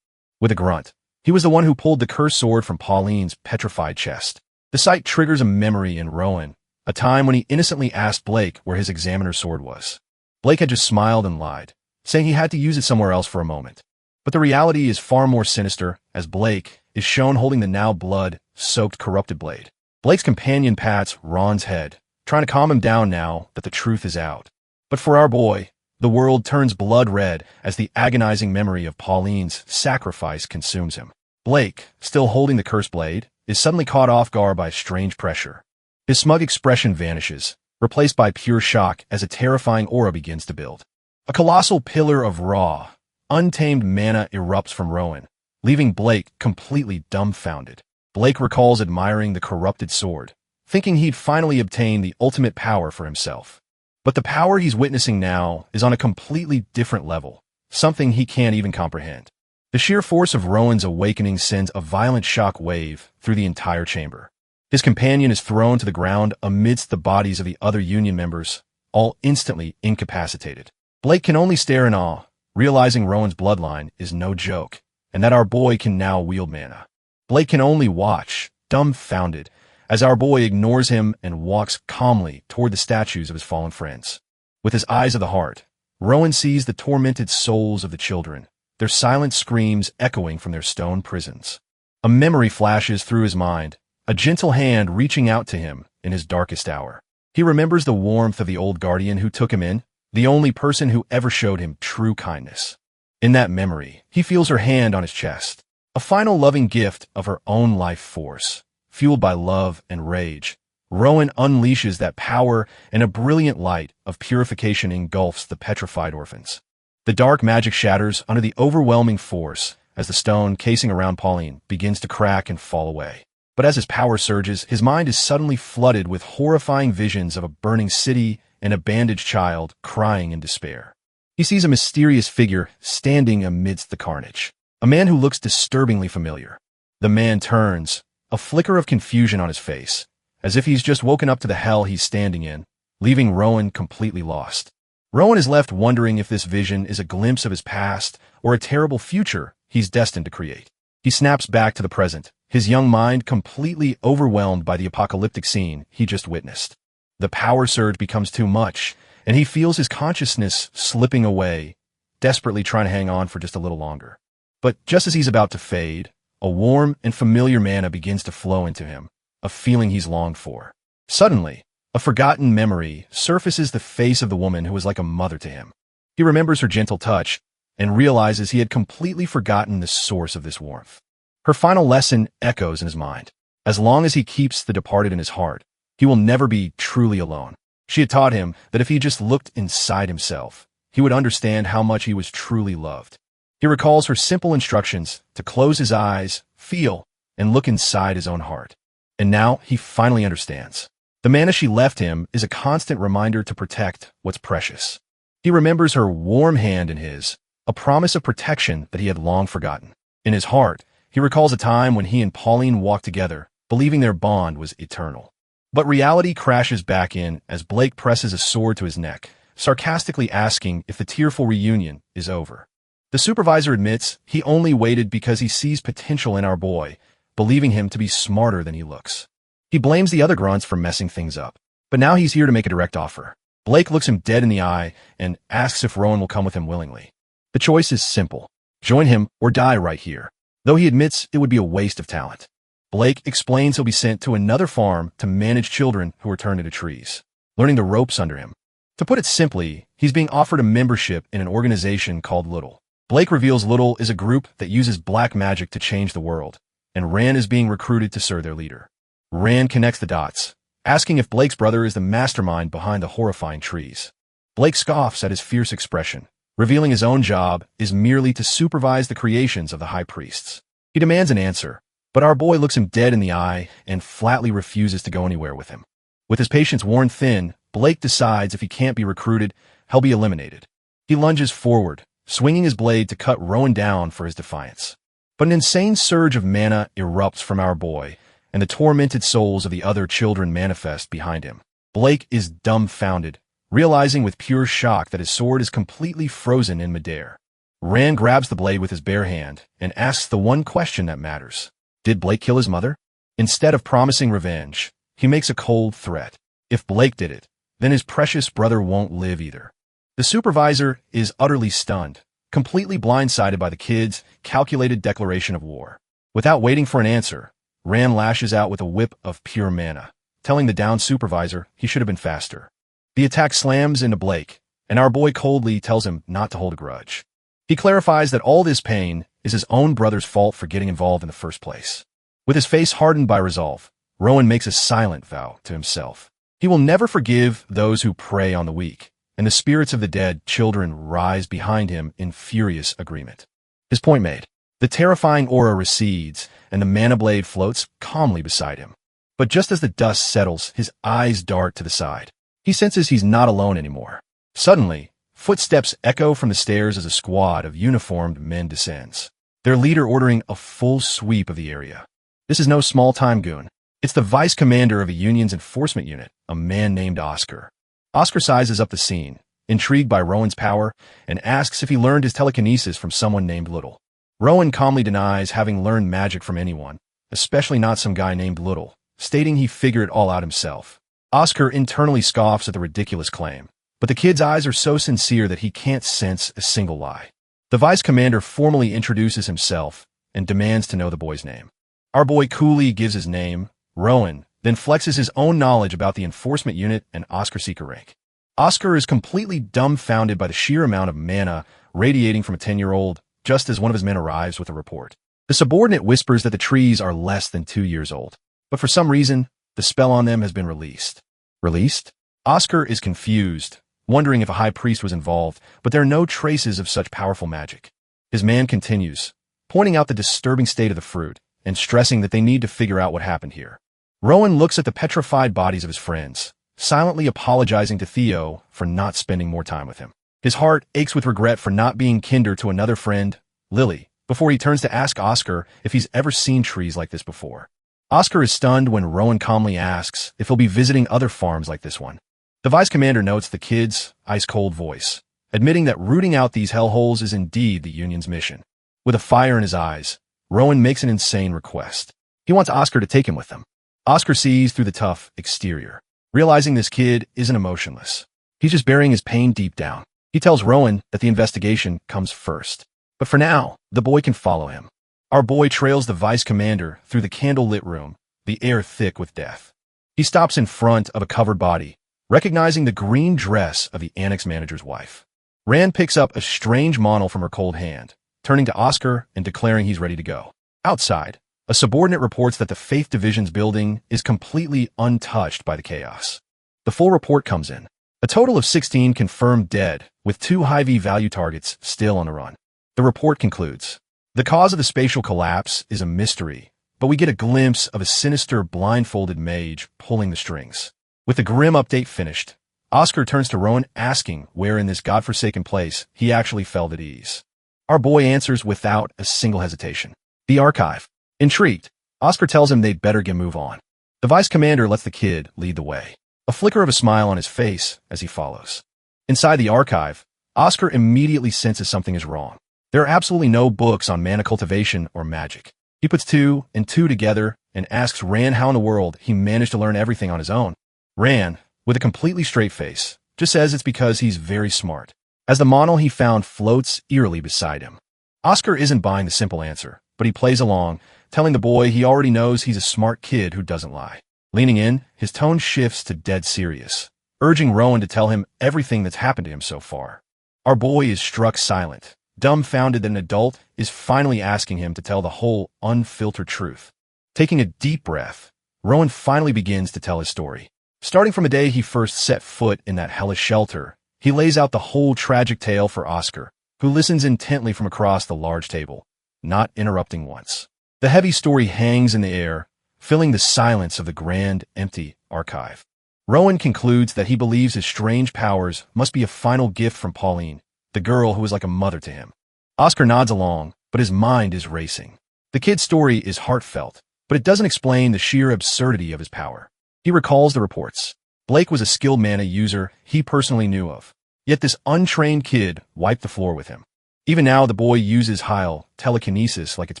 With a grunt, he was the one who pulled the cursed sword from Pauline's petrified chest. The sight triggers a memory in Rowan, a time when he innocently asked Blake where his examiner's sword was. Blake had just smiled and lied, saying he had to use it somewhere else for a moment. But the reality is far more sinister, as Blake is shown holding the now blood-soaked corrupted blade. Blake's companion pats Ron's head, trying to calm him down now that the truth is out. But for our boy, the world turns blood red as the agonizing memory of Pauline's sacrifice consumes him. Blake, still holding the cursed blade, is suddenly caught off guard by a strange pressure. His smug expression vanishes, replaced by pure shock as a terrifying aura begins to build. A colossal pillar of raw, untamed mana erupts from Rowan, leaving Blake completely dumbfounded. Blake recalls admiring the corrupted sword, thinking he'd finally obtained the ultimate power for himself. But the power he's witnessing now is on a completely different level, something he can't even comprehend. The sheer force of Rowan's awakening sends a violent shock wave through the entire chamber. His companion is thrown to the ground amidst the bodies of the other union members, all instantly incapacitated. Blake can only stare in awe, realizing Rowan's bloodline is no joke, and that our boy can now wield mana. Blake can only watch, dumbfounded, as our boy ignores him and walks calmly toward the statues of his fallen friends. With his eyes of the heart, Rowan sees the tormented souls of the children, their silent screams echoing from their stone prisons. A memory flashes through his mind, a gentle hand reaching out to him in his darkest hour. He remembers the warmth of the old guardian who took him in, the only person who ever showed him true kindness. In that memory, he feels her hand on his chest, a final loving gift of her own life force. Fueled by love and rage, Rowan unleashes that power, and a brilliant light of purification engulfs the petrified orphans. The dark magic shatters under the overwhelming force as the stone casing around Pauline begins to crack and fall away. But as his power surges, his mind is suddenly flooded with horrifying visions of a burning city and a bandaged child crying in despair. He sees a mysterious figure standing amidst the carnage, a man who looks disturbingly familiar. The man turns, a flicker of confusion on his face, as if he's just woken up to the hell he's standing in, leaving Rowan completely lost. Rowan is left wondering if this vision is a glimpse of his past or a terrible future he's destined to create. He snaps back to the present, his young mind completely overwhelmed by the apocalyptic scene he just witnessed. The power surge becomes too much, and he feels his consciousness slipping away, desperately trying to hang on for just a little longer. But just as he's about to fade, a warm and familiar mana begins to flow into him, a feeling he's longed for. Suddenly, a forgotten memory surfaces the face of the woman who was like a mother to him. He remembers her gentle touch and realizes he had completely forgotten the source of this warmth. Her final lesson echoes in his mind. As long as he keeps the departed in his heart, he will never be truly alone. She had taught him that if he just looked inside himself, he would understand how much he was truly loved. He recalls her simple instructions to close his eyes, feel, and look inside his own heart. And now he finally understands. The mana she left him is a constant reminder to protect what's precious. He remembers her warm hand in his, a promise of protection that he had long forgotten. In his heart, he recalls a time when he and Pauline walked together, believing their bond was eternal. But reality crashes back in as Blake presses a sword to his neck, sarcastically asking if the tearful reunion is over. The supervisor admits he only waited because he sees potential in our boy, believing him to be smarter than he looks. He blames the other grunts for messing things up, but now he's here to make a direct offer. Blake looks him dead in the eye and asks if Rowan will come with him willingly. The choice is simple. Join him or die right here, though he admits it would be a waste of talent. Blake explains he'll be sent to another farm to manage children who are turned into trees, learning the ropes under him. To put it simply, he's being offered a membership in an organization called Little. Blake reveals Little is a group that uses black magic to change the world, and Rand is being recruited to serve their leader. Rand connects the dots, asking if Blake's brother is the mastermind behind the horrifying trees. Blake scoffs at his fierce expression, revealing his own job is merely to supervise the creations of the high priests. He demands an answer, but our boy looks him dead in the eye and flatly refuses to go anywhere with him. With his patience worn thin, Blake decides if he can't be recruited, he'll be eliminated. He lunges forward, swinging his blade to cut Rowan down for his defiance. But an insane surge of mana erupts from our boy, and the tormented souls of the other children manifest behind him. Blake is dumbfounded, realizing with pure shock that his sword is completely frozen in midair. Rand grabs the blade with his bare hand and asks the one question that matters. Did Blake kill his mother? Instead of promising revenge, he makes a cold threat. If Blake did it, then his precious brother won't live either. The supervisor is utterly stunned, completely blindsided by the kid's calculated declaration of war. Without waiting for an answer, Rand lashes out with a whip of pure mana, telling the downed supervisor he should have been faster. The attack slams into Blake, and our boy coldly tells him not to hold a grudge. He clarifies that all this pain is his own brother's fault for getting involved in the first place. With his face hardened by resolve, Rowan makes a silent vow to himself. He will never forgive those who prey on the weak, and the spirits of the dead children rise behind him in furious agreement. His point made. The terrifying aura recedes, and the mana blade floats calmly beside him. But just as the dust settles, his eyes dart to the side. He senses he's not alone anymore. Suddenly, footsteps echo from the stairs as a squad of uniformed men descends, their leader ordering a full sweep of the area. This is no small-time goon. It's the vice commander of a union's enforcement unit, a man named Oscar. Oscar sizes up the scene, intrigued by Rowan's power, and asks if he learned his telekinesis from someone named Little. Rowan calmly denies having learned magic from anyone, especially not some guy named Little, stating he figured it all out himself. Oscar internally scoffs at the ridiculous claim, but the kid's eyes are so sincere that he can't sense a single lie. The vice commander formally introduces himself and demands to know the boy's name. Our boy coolly gives his name, Rowan, then flexes his own knowledge about the enforcement unit and Oscar seeker rank. Oscar is completely dumbfounded by the sheer amount of mana radiating from a 10-year-old just as one of his men arrives with a report. The subordinate whispers that the trees are less than 2 years old, but for some reason, the spell on them has been released. Released? Oscar is confused, wondering if a high priest was involved, but there are no traces of such powerful magic. His man continues, pointing out the disturbing state of the fruit, and stressing that they need to figure out what happened here. Rowan looks at the petrified bodies of his friends, silently apologizing to Theo for not spending more time with him. His heart aches with regret for not being kinder to another friend, Lily, before he turns to ask Oscar if he's ever seen trees like this before. Oscar is stunned when Rowan calmly asks if he'll be visiting other farms like this one. The vice commander notes the kid's ice-cold voice, admitting that rooting out these hellholes is indeed the Union's mission. With a fire in his eyes, Rowan makes an insane request. He wants Oscar to take him with them. Oscar sees through the tough exterior, realizing this kid isn't emotionless. He's just burying his pain deep down. He tells Rowan that the investigation comes first. But for now, the boy can follow him. Our boy trails the vice commander through the candle-lit room, the air thick with death. He stops in front of a covered body, recognizing the green dress of the annex manager's wife. Rand picks up a strange model from her cold hand, turning to Oscar and declaring he's ready to go. Outside, a subordinate reports that the Faith Division's building is completely untouched by the chaos. The full report comes in. A total of 16 confirmed dead, with 2 high-V value targets still on the run. The report concludes, the cause of the spatial collapse is a mystery, but we get a glimpse of a sinister blindfolded mage pulling the strings. With the grim update finished, Oscar turns to Rowan asking where in this godforsaken place he actually felt at ease. Our boy answers without a single hesitation. The archive. Intrigued, Oscar tells him they'd better move on. The vice commander lets the kid lead the way, a flicker of a smile on his face as he follows. Inside the archive, Oscar immediately senses something is wrong. There are absolutely no books on mana cultivation or magic. He puts 2 and 2 together and asks Rand how in the world he managed to learn everything on his own. Rand, with a completely straight face, just says it's because he's very smart, as the model he found floats eerily beside him. Oscar isn't buying the simple answer, but he plays along, telling the boy he already knows he's a smart kid who doesn't lie. Leaning in, his tone shifts to dead serious, urging Rowan to tell him everything that's happened to him so far. Our boy is struck silent, dumbfounded that an adult is finally asking him to tell the whole unfiltered truth. Taking a deep breath, Rowan finally begins to tell his story. Starting from the day he first set foot in that hellish shelter, he lays out the whole tragic tale for Oscar, who listens intently from across the large table, not interrupting once. The heavy story hangs in the air, filling the silence of the grand, empty archive. Rowan concludes that he believes his strange powers must be a final gift from Pauline, the girl who was like a mother to him. Oscar nods along, but his mind is racing. The kid's story is heartfelt, but it doesn't explain the sheer absurdity of his power. He recalls the reports. Blake was a skilled mana user he personally knew of, yet this untrained kid wiped the floor with him. Even now, the boy uses Heil telekinesis like it's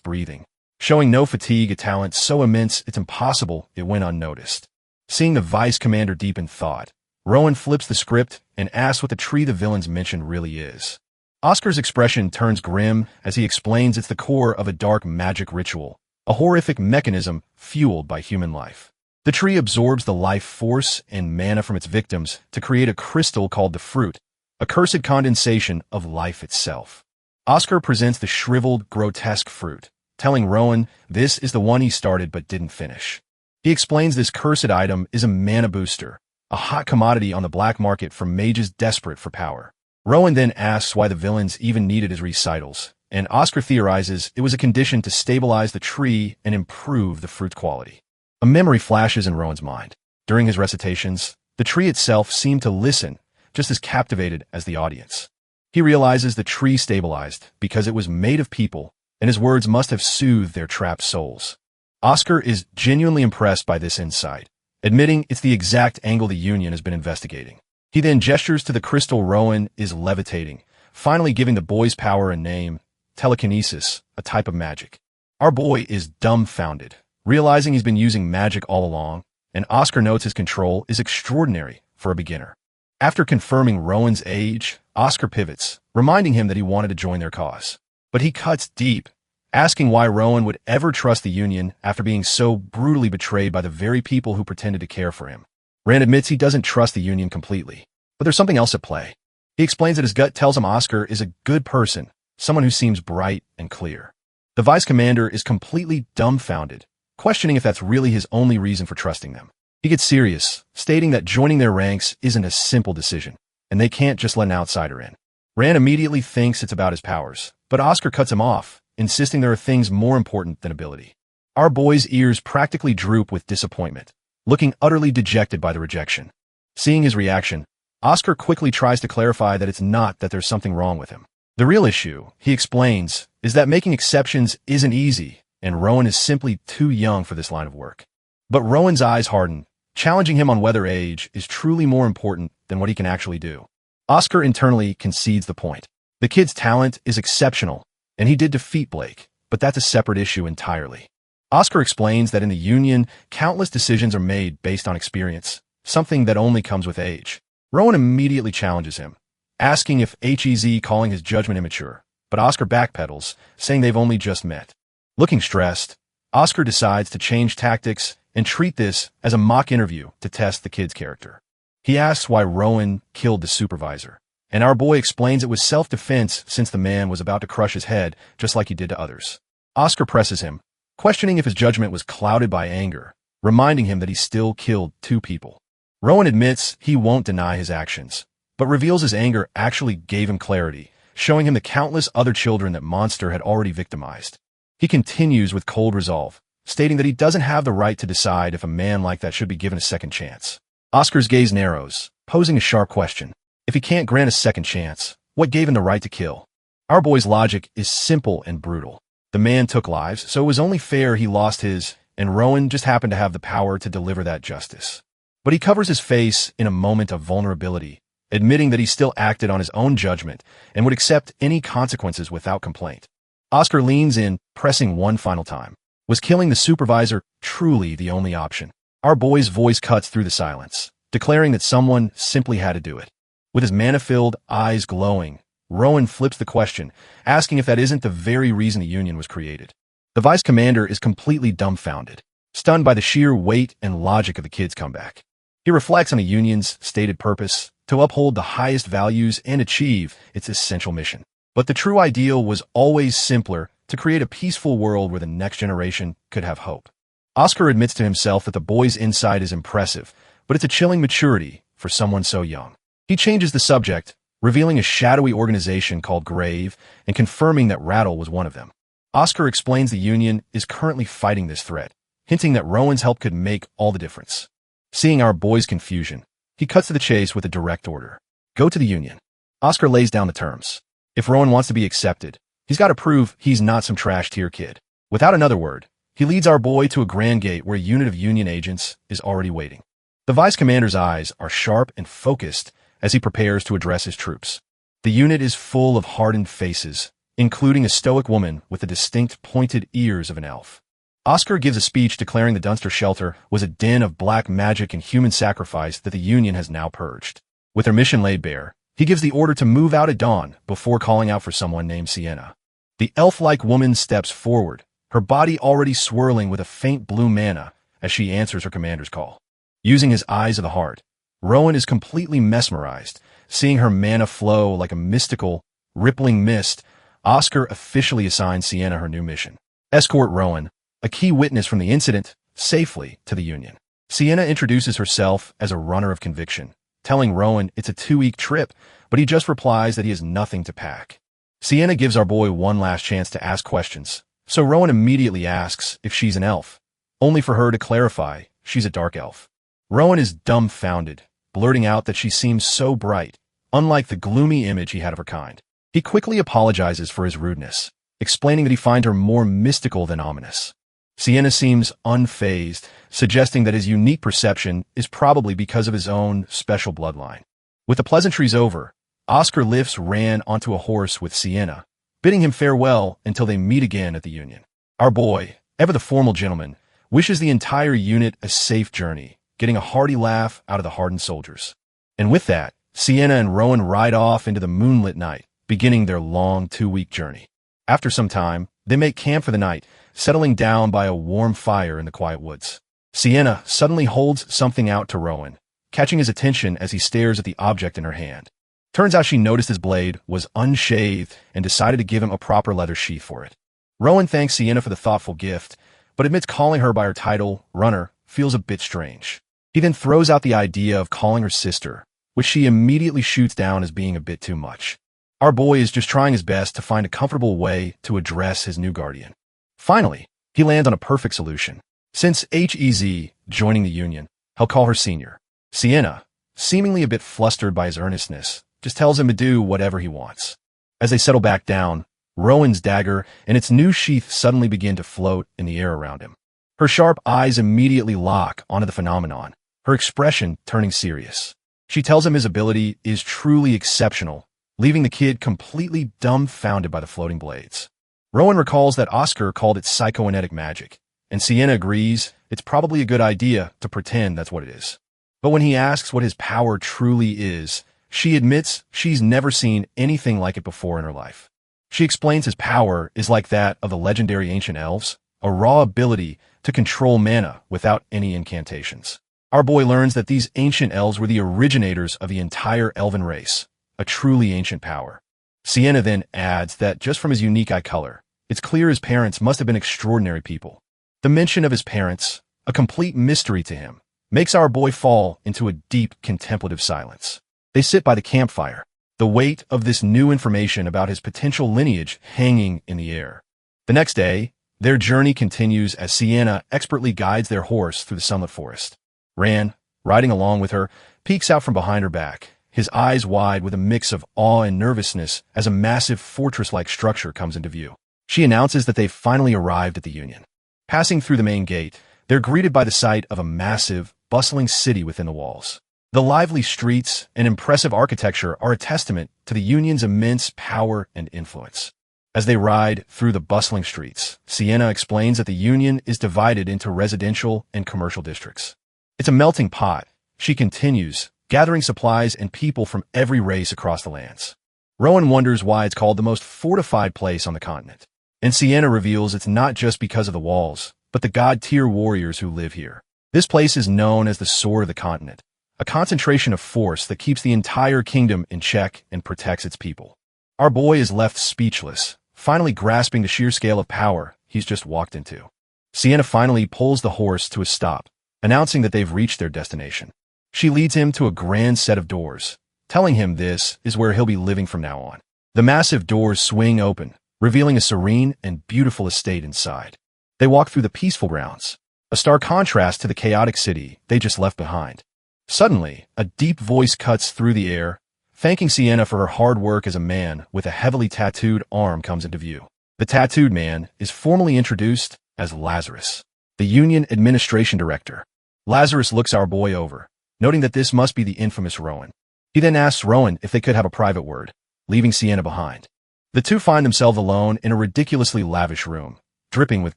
breathing, showing no fatigue, a talent so immense it's impossible it went unnoticed. Seeing the vice commander deep in thought, Rowan flips the script and asks what the tree the villains mentioned really is. Oscar's expression turns grim as he explains it's the core of a dark magic ritual, a horrific mechanism fueled by human life. The tree absorbs the life force and mana from its victims to create a crystal called the fruit, a cursed condensation of life itself. Oscar presents the shriveled, grotesque fruit, telling Rowan this is the one he started but didn't finish. He explains this cursed item is a mana booster, a hot commodity on the black market for mages desperate for power. Rowan then asks why the villains even needed his recitals, and Oscar theorizes it was a condition to stabilize the tree and improve the fruit quality. A memory flashes in Rowan's mind. During his recitations, the tree itself seemed to listen, just as captivated as the audience. He realizes the tree stabilized because it was made of people, and his words must have soothed their trapped souls. Oscar is genuinely impressed by this insight, admitting it's the exact angle the Union has been investigating. He then gestures to the crystal Rowan is levitating, finally giving the boy's power a name, telekinesis, a type of magic. Our boy is dumbfounded, realizing he's been using magic all along, and Oscar notes his control is extraordinary for a beginner. After confirming Rowan's age, Oscar pivots, reminding him that he wanted to join their cause. But he cuts deep, asking why Rowan would ever trust the Union after being so brutally betrayed by the very people who pretended to care for him. Rand admits he doesn't trust the Union completely, but there's something else at play. He explains that his gut tells him Oscar is a good person, someone who seems bright and clear. The vice commander is completely dumbfounded, questioning if that's really his only reason for trusting them. He gets serious, stating that joining their ranks isn't a simple decision, and they can't just let an outsider in. Rand immediately thinks it's about his powers, but Oscar cuts him off, insisting there are things more important than ability. Our boy's ears practically droop with disappointment, looking utterly dejected by the rejection. Seeing his reaction, Oscar quickly tries to clarify that it's not that there's something wrong with him. The real issue, he explains, is that making exceptions isn't easy, and Rowan is simply too young for this line of work. But Rowan's eyes harden, challenging him on whether age is truly more important than what he can actually do. Oscar internally concedes the point. The kid's talent is exceptional, and he did defeat Blake, but that's a separate issue entirely. Oscar explains that in the Union, countless decisions are made based on experience, something that only comes with age. Rowan immediately challenges him, asking if HEZ calling his judgment immature, but Oscar backpedals, saying they've only just met. Looking stressed, Oscar decides to change tactics and treat this as a mock interview to test the kid's character. He asks why Rowan killed the supervisor, and our boy explains it was self-defense since the man was about to crush his head just like he did to others. Oscar presses him, questioning if his judgment was clouded by anger, reminding him that he still killed 2 people. Rowan admits he won't deny his actions, but reveals his anger actually gave him clarity, showing him the countless other children that Monster had already victimized. He continues with cold resolve, stating that he doesn't have the right to decide if a man like that should be given a second chance. Oscar's gaze narrows, posing a sharp question. If he can't grant a second chance, what gave him the right to kill? Our boy's logic is simple and brutal. The man took lives, so it was only fair he lost his, and Rowan just happened to have the power to deliver that justice. But he covers his face in a moment of vulnerability, admitting that he still acted on his own judgment and would accept any consequences without complaint. Oscar leans in, pressing one final time. Was killing the supervisor truly the only option? Our boy's voice cuts through the silence, declaring that someone simply had to do it. With his mana-filled eyes glowing, Rowan flips the question, asking if that isn't the very reason the Union was created. The vice commander is completely dumbfounded, stunned by the sheer weight and logic of the kid's comeback. He reflects on the Union's stated purpose, to uphold the highest values and achieve its essential mission. But the true ideal was always simpler, to create a peaceful world where the next generation could have hope. Oscar admits to himself that the boy's insight is impressive, but it's a chilling maturity for someone so young. He changes the subject, revealing a shadowy organization called Grave and confirming that Rattle was one of them. Oscar explains the Union is currently fighting this threat, hinting that Rowan's help could make all the difference. Seeing our boy's confusion, he cuts to the chase with a direct order. Go to the Union. Oscar lays down the terms. If Rowan wants to be accepted, he's got to prove he's not some trash-tier kid. Without another word, he leads our boy to a grand gate where a unit of Union agents is already waiting. The vice commander's eyes are sharp and focused as he prepares to address his troops. The unit is full of hardened faces, including a stoic woman with the distinct pointed ears of an elf. Oscar gives a speech declaring the Dunster shelter was a den of black magic and human sacrifice that the Union has now purged. With their mission laid bare, he gives the order to move out at dawn before calling out for someone named Sienna. The elf-like woman steps forward, her body already swirling with a faint blue mana as she answers her commander's call. Using his eyes of the heart, Rowan is completely mesmerized, seeing her mana flow like a mystical, rippling mist. Oscar officially assigns Sienna her new mission. Escort Rowan, a key witness from the incident, safely to the Union. Sienna introduces herself as a runner of conviction, telling Rowan it's a 2-week trip, but he just replies that he has nothing to pack. Sienna gives our boy one last chance to ask questions, so Rowan immediately asks if she's an elf, only for her to clarify she's a dark elf. Rowan is dumbfounded, blurting out that she seems so bright, unlike the gloomy image he had of her kind. He quickly apologizes for his rudeness, explaining that he finds her more mystical than ominous. Sienna seems unfazed, suggesting that his unique perception is probably because of his own special bloodline. With the pleasantries over, Oscar lifts Ran onto a horse with Sienna, bidding him farewell until they meet again at the Union. Our boy, ever the formal gentleman, wishes the entire unit a safe journey, getting a hearty laugh out of the hardened soldiers. And with that, Sienna and Rowan ride off into the moonlit night, beginning their long 2-week journey. After some time, they make camp for the night, settling down by a warm fire in the quiet woods. Sienna suddenly holds something out to Rowan, catching his attention as he stares at the object in her hand. Turns out she noticed his blade was unshaved and decided to give him a proper leather sheath for it. Rowan thanks Sienna for the thoughtful gift, but admits calling her by her title, Runner, feels a bit strange. He then throws out the idea of calling her sister, which she immediately shoots down as being a bit too much. Our boy is just trying his best to find a comfortable way to address his new guardian. Finally, He lands on a perfect solution. Since Hez joining the union, he'll call her senior. Sienna, seemingly a bit flustered by his earnestness, just tells him to do whatever he wants. As they settle back down, Rowan's dagger and its new sheath suddenly begin to float in the air around him. Her sharp eyes immediately lock onto the phenomenon, her expression turning serious. She tells him his ability is truly exceptional, leaving the kid completely dumbfounded by the floating blades. Rowan recalls that Oscar called it psychokinetic magic, and Sienna agrees it's probably a good idea to pretend that's what it is. But when he asks what his power truly is, she admits she's never seen anything like it before in her life. She explains his power is like that of the legendary ancient elves, a raw ability to control mana without any incantations. Our boy learns that these ancient elves were the originators of the entire elven race, a truly ancient power. Sienna then adds that just from his unique eye color, it's clear his parents must have been extraordinary people. The mention of his parents, a complete mystery to him, makes our boy fall into a deep contemplative silence. They sit by the campfire, the weight of this new information about his potential lineage hanging in the air. The next day, their journey continues as Sienna expertly guides their horse through the sunlit forest. Ran, riding along with her, peeks out from behind her back, his eyes wide with a mix of awe and nervousness as a massive fortress-like structure comes into view. She announces that they've finally arrived at the Union. Passing through the main gate, they're greeted by the sight of a massive, bustling city within the walls. The lively streets and impressive architecture are a testament to the Union's immense power and influence. As they ride through the bustling streets, Sienna explains that the Union is divided into residential and commercial districts. It's a melting pot, she continues, gathering supplies and people from every race across the lands. Rowan wonders why it's called the most fortified place on the continent. And Sienna reveals it's not just because of the walls, but the god-tier warriors who live here. This place is known as the Sword of the Continent, a concentration of force that keeps the entire kingdom in check and protects its people. Our boy is left speechless, finally grasping the sheer scale of power he's just walked into. Sienna finally pulls the horse to a stop, announcing that they've reached their destination. She leads him to a grand set of doors, telling him this is where he'll be living from now on. The massive doors swing open, revealing a serene and beautiful estate inside. They walk through the peaceful grounds, a stark contrast to the chaotic city they just left behind. Suddenly, a deep voice cuts through the air, thanking Sienna for her hard work as a man with a heavily tattooed arm comes into view. The tattooed man is formally introduced as Lazarus, the Union Administration Director. Lazarus looks our boy over, noting that this must be the infamous Rowan. He then asks Rowan if they could have a private word, leaving Sienna behind. The two find themselves alone in a ridiculously lavish room, dripping with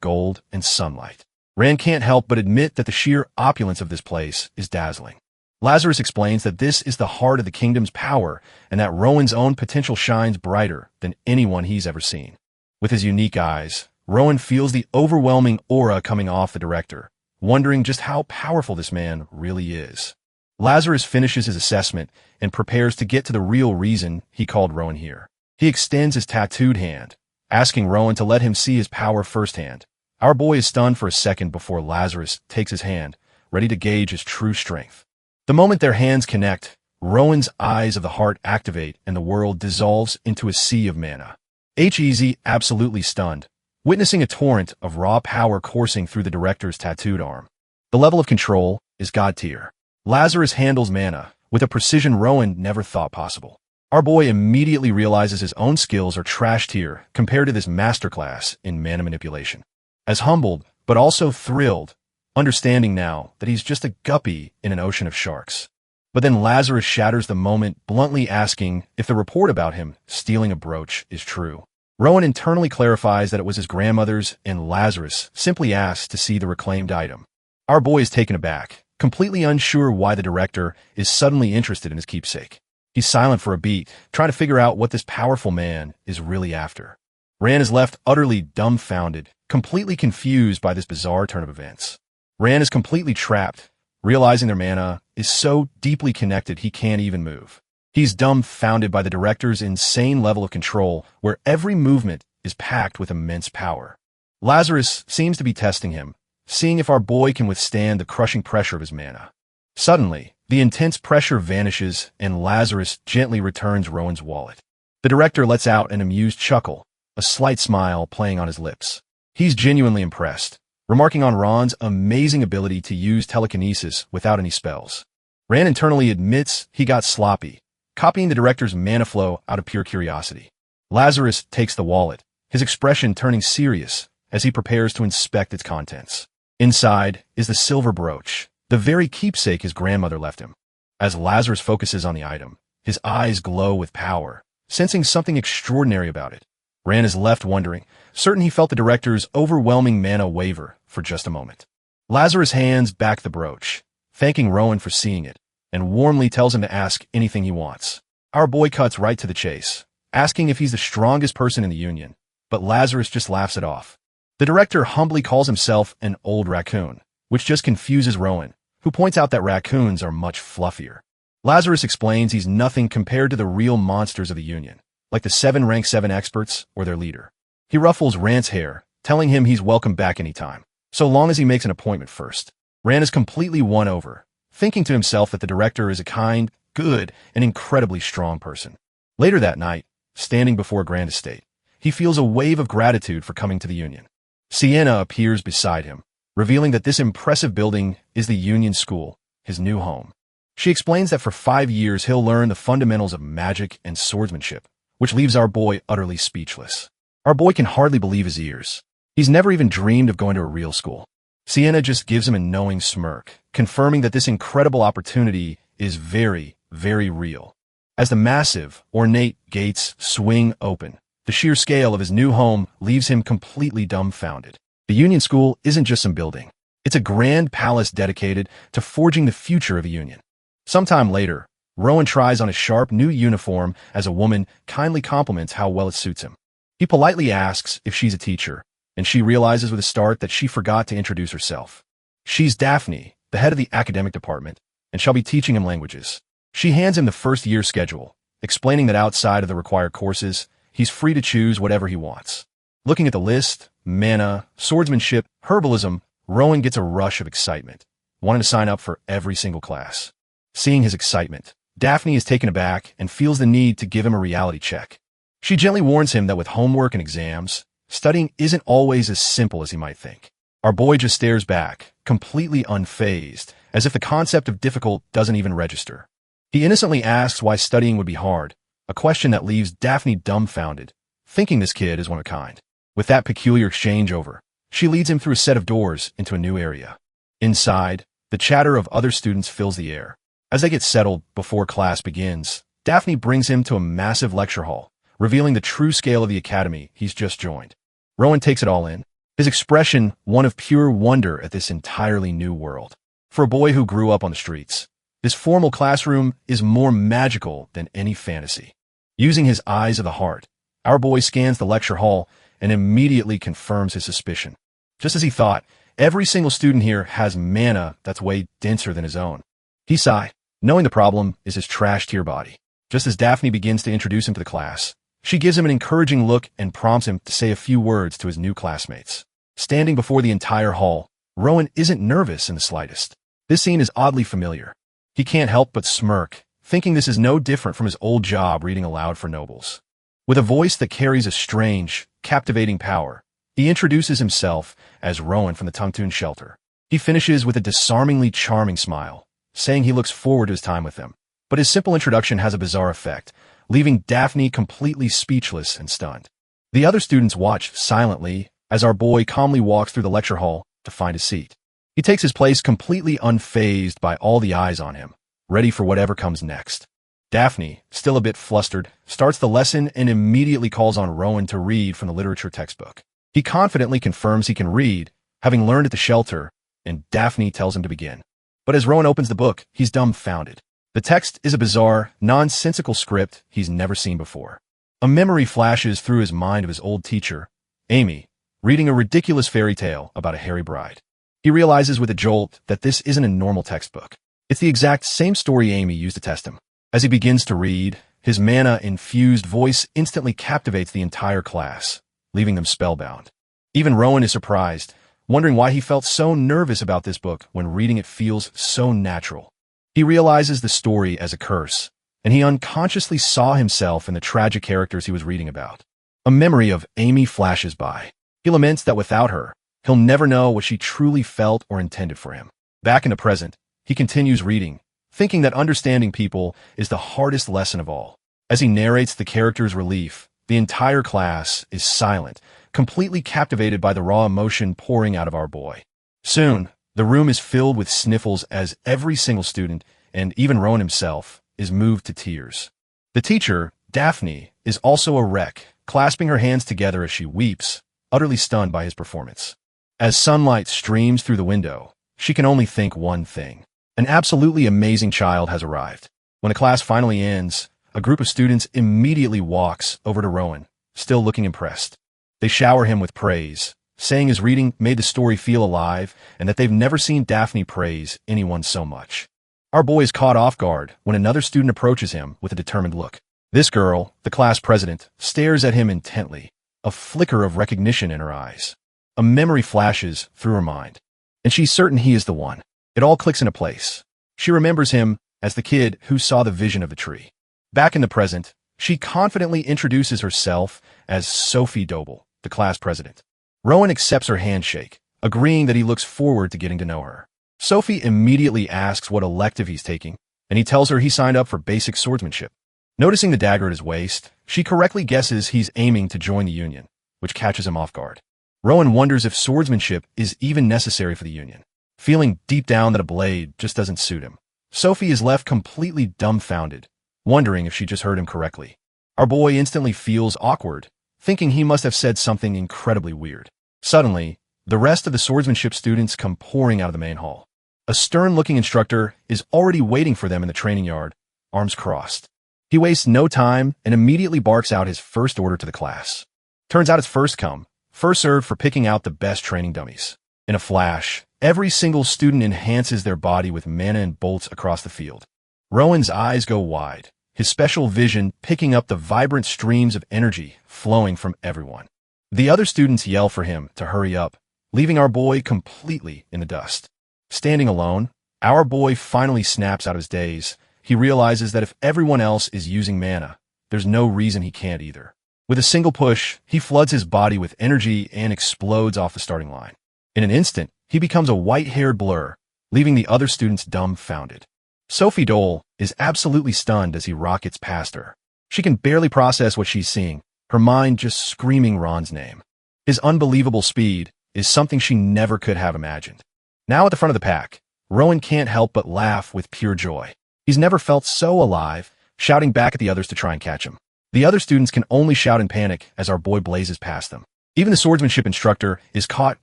gold and sunlight. Rand can't help but admit that the sheer opulence of this place is dazzling. Lazarus explains that this is the heart of the kingdom's power and that Rowan's own potential shines brighter than anyone he's ever seen. With his unique eyes, Rowan feels the overwhelming aura coming off the director, wondering just how powerful this man really is. Lazarus finishes his assessment and prepares to get to the real reason he called Rowan here. He extends his tattooed hand, asking Rowan to let him see his power firsthand. Our boy is stunned for a second before Lazarus takes his hand, ready to gauge his true strength. The moment their hands connect, Rowan's eyes of the heart activate and the world dissolves into a sea of mana. Hez absolutely stunned, witnessing a torrent of raw power coursing through the director's tattooed arm. The level of control is god tier. Lazarus handles mana with a precision Rowan never thought possible. Our boy immediately realizes his own skills are trash tier compared to this masterclass in mana manipulation. As humbled, but also thrilled, understanding now that he's just a guppy in an ocean of sharks. But then Lazarus shatters the moment, bluntly asking if the report about him stealing a brooch is true. Rowan internally clarifies that it was his grandmother's, and Lazarus simply asks to see the reclaimed item. Our boy is taken aback, completely unsure why the director is suddenly interested in his keepsake. He's silent for a beat, trying to figure out what this powerful man is really after. Rand is left utterly dumbfounded, completely confused by this bizarre turn of events. Rand is completely trapped, realizing their mana is so deeply connected he can't even move. He's dumbfounded by the director's insane level of control, where every movement is packed with immense power. Lazarus seems to be testing him, seeing if our boy can withstand the crushing pressure of his mana. Suddenly, the intense pressure vanishes and Lazarus gently returns Rowan's wallet. The director lets out an amused chuckle, a slight smile playing on his lips. He's genuinely impressed, remarking on Ron's amazing ability to use telekinesis without any spells. Ran internally admits he got sloppy, copying the director's mana flow out of pure curiosity. Lazarus takes the wallet, his expression turning serious as he prepares to inspect its contents. Inside is the silver brooch, the very keepsake his grandmother left him. As Lazarus focuses on the item, his eyes glow with power, sensing something extraordinary about it. Ran is left wondering, certain he felt the director's overwhelming mana waver for just a moment. Lazarus hands back the brooch, thanking Rowan for seeing it, and warmly tells him to ask anything he wants. Our boy cuts right to the chase, asking if he's the strongest person in the Union, but Lazarus just laughs it off. The director humbly calls himself an old raccoon, which just confuses Rowan, who points out that raccoons are much fluffier. Lazarus explains he's nothing compared to the real monsters of the Union, like the 7 Rank 7 experts or their leader. He ruffles Rand's hair, telling him he's welcome back anytime, so long as he makes an appointment first. Rand is completely won over, thinking to himself that the director is a kind, good, and incredibly strong person. Later that night, standing before Grand Estate, he feels a wave of gratitude for coming to the Union. Sienna appears beside him, revealing that this impressive building is the Union School, his new home. She explains that for 5 years he'll learn the fundamentals of magic and swordsmanship, which leaves our boy utterly speechless. Our boy can hardly believe his ears. He's never even dreamed of going to a real school. Sienna just gives him a knowing smirk, confirming that this incredible opportunity is very, very real. As the massive, ornate gates swing open, the sheer scale of his new home leaves him completely dumbfounded. The Union School isn't just some building. It's a grand palace dedicated to forging the future of a union. Sometime later, Rowan tries on a sharp new uniform as a woman kindly compliments how well it suits him. He politely asks if she's a teacher, and she realizes with a start that she forgot to introduce herself. She's Daphne, the head of the academic department, and shall be teaching him languages. She hands him the first year schedule, explaining that outside of the required courses, he's free to choose whatever he wants. Looking at the list, mana, swordsmanship, herbalism, Rowan gets a rush of excitement, wanting to sign up for every single class. Seeing his excitement, Daphne is taken aback and feels the need to give him a reality check. She gently warns him that with homework and exams, studying isn't always as simple as he might think. Our boy just stares back, completely unfazed, as if the concept of difficult doesn't even register. He innocently asks why studying would be hard, a question that leaves Daphne dumbfounded, thinking this kid is one of a kind. With that peculiar exchange over, she leads him through a set of doors into a new area. Inside, the chatter of other students fills the air. As they get settled before class begins, Daphne brings him to a massive lecture hall, revealing the true scale of the academy he's just joined. Rowan takes it all in, his expression one of pure wonder at this entirely new world. For a boy who grew up on the streets, this formal classroom is more magical than any fantasy. Using his eyes of the heart, our boy scans the lecture hall and immediately confirms his suspicion. Just as he thought, every single student here has mana that's way denser than his own. He sighs, knowing the problem is his trash-tier body. Just as Daphne begins to introduce him to the class, she gives him an encouraging look and prompts him to say a few words to his new classmates. Standing before the entire hall, Rowan isn't nervous in the slightest. This scene is oddly familiar. He can't help but smirk, thinking this is no different from his old job reading aloud for nobles. With a voice that carries a strange, captivating power, he introduces himself as Rowan from the Tungtoon shelter. He finishes with a disarmingly charming smile, saying he looks forward to his time with them. But his simple introduction has a bizarre effect, leaving Daphne completely speechless and stunned. The other students watch silently as our boy calmly walks through the lecture hall to find a seat. He takes his place completely unfazed by all the eyes on him, ready for whatever comes next. Daphne, still a bit flustered, starts the lesson and immediately calls on Rowan to read from the literature textbook. He confidently confirms he can read, having learned at the shelter, and Daphne tells him to begin. But as Rowan opens the book, he's dumbfounded. The text is a bizarre, nonsensical script he's never seen before. A memory flashes through his mind of his old teacher, Amy, reading a ridiculous fairy tale about a hairy bride. He realizes with a jolt that this isn't a normal textbook. It's the exact same story Amy used to test him. As he begins to read, his mana-infused voice instantly captivates the entire class, leaving them spellbound. Even Rowan is surprised, wondering why he felt so nervous about this book when reading it feels so natural. He realizes the story as a curse, and he unconsciously saw himself in the tragic characters he was reading about. A memory of Amy flashes by, He laments that without her, he'll never know what she truly felt or intended for him. Back in the present, he continues reading, thinking that understanding people is the hardest lesson of all. As he narrates the character's relief, the entire class is silent, completely captivated by the raw emotion pouring out of our boy. Soon, the room is filled with sniffles as every single student, and even Rowan himself, is moved to tears. The teacher, Daphne, is also a wreck, clasping her hands together as she weeps, utterly stunned by his performance. As sunlight streams through the window, she can only think one thing. An absolutely amazing child has arrived. When the class finally ends, a group of students immediately walks over to Rowan, still looking impressed. They shower him with praise, saying his reading made the story feel alive and that they've never seen Daphne praise anyone so much. Our boy is caught off guard when another student approaches him with a determined look. This girl, the class president, stares at him intently, a flicker of recognition in her eyes. A memory flashes through her mind, and she's certain he is the one. It all clicks into place. She remembers him as the kid who saw the vision of the tree. Back in the present, she confidently introduces herself as Sophie Doble, the class president. Rowan accepts her handshake, agreeing that he looks forward to getting to know her. Sophie immediately asks what elective he's taking, and he tells her he signed up for basic swordsmanship. Noticing the dagger at his waist, she correctly guesses he's aiming to join the Union, which catches him off guard. Rowan wonders if swordsmanship is even necessary for the Union, feeling deep down that a blade just doesn't suit him. Sophie is left completely dumbfounded, wondering if she just heard him correctly. Our boy instantly feels awkward, thinking he must have said something incredibly weird. Suddenly, the rest of the swordsmanship students come pouring out of the main hall. A stern-looking instructor is already waiting for them in the training yard, arms crossed. He wastes no time and immediately barks out his first order to the class. Turns out it's first come, first served for picking out the best training dummies. In a flash, every single student enhances their body with mana and bolts across the field. Rowan's eyes go wide, his special vision picking up the vibrant streams of energy flowing from everyone. The other students yell for him to hurry up, leaving our boy completely in the dust. Standing alone, our boy finally snaps out of his daze. He realizes that if everyone else is using mana, there's no reason he can't either. With a single push, he floods his body with energy and explodes off the starting line. In an instant, he becomes a white-haired blur, leaving the other students dumbfounded. Sophie Dole is absolutely stunned as he rockets past her. She can barely process what she's seeing, her mind just screaming Ron's name. His unbelievable speed is something she never could have imagined. Now at the front of the pack, Rowan can't help but laugh with pure joy. He's never felt so alive, shouting back at the others to try and catch him. The other students can only shout in panic as our boy blazes past them. Even the swordsmanship instructor is caught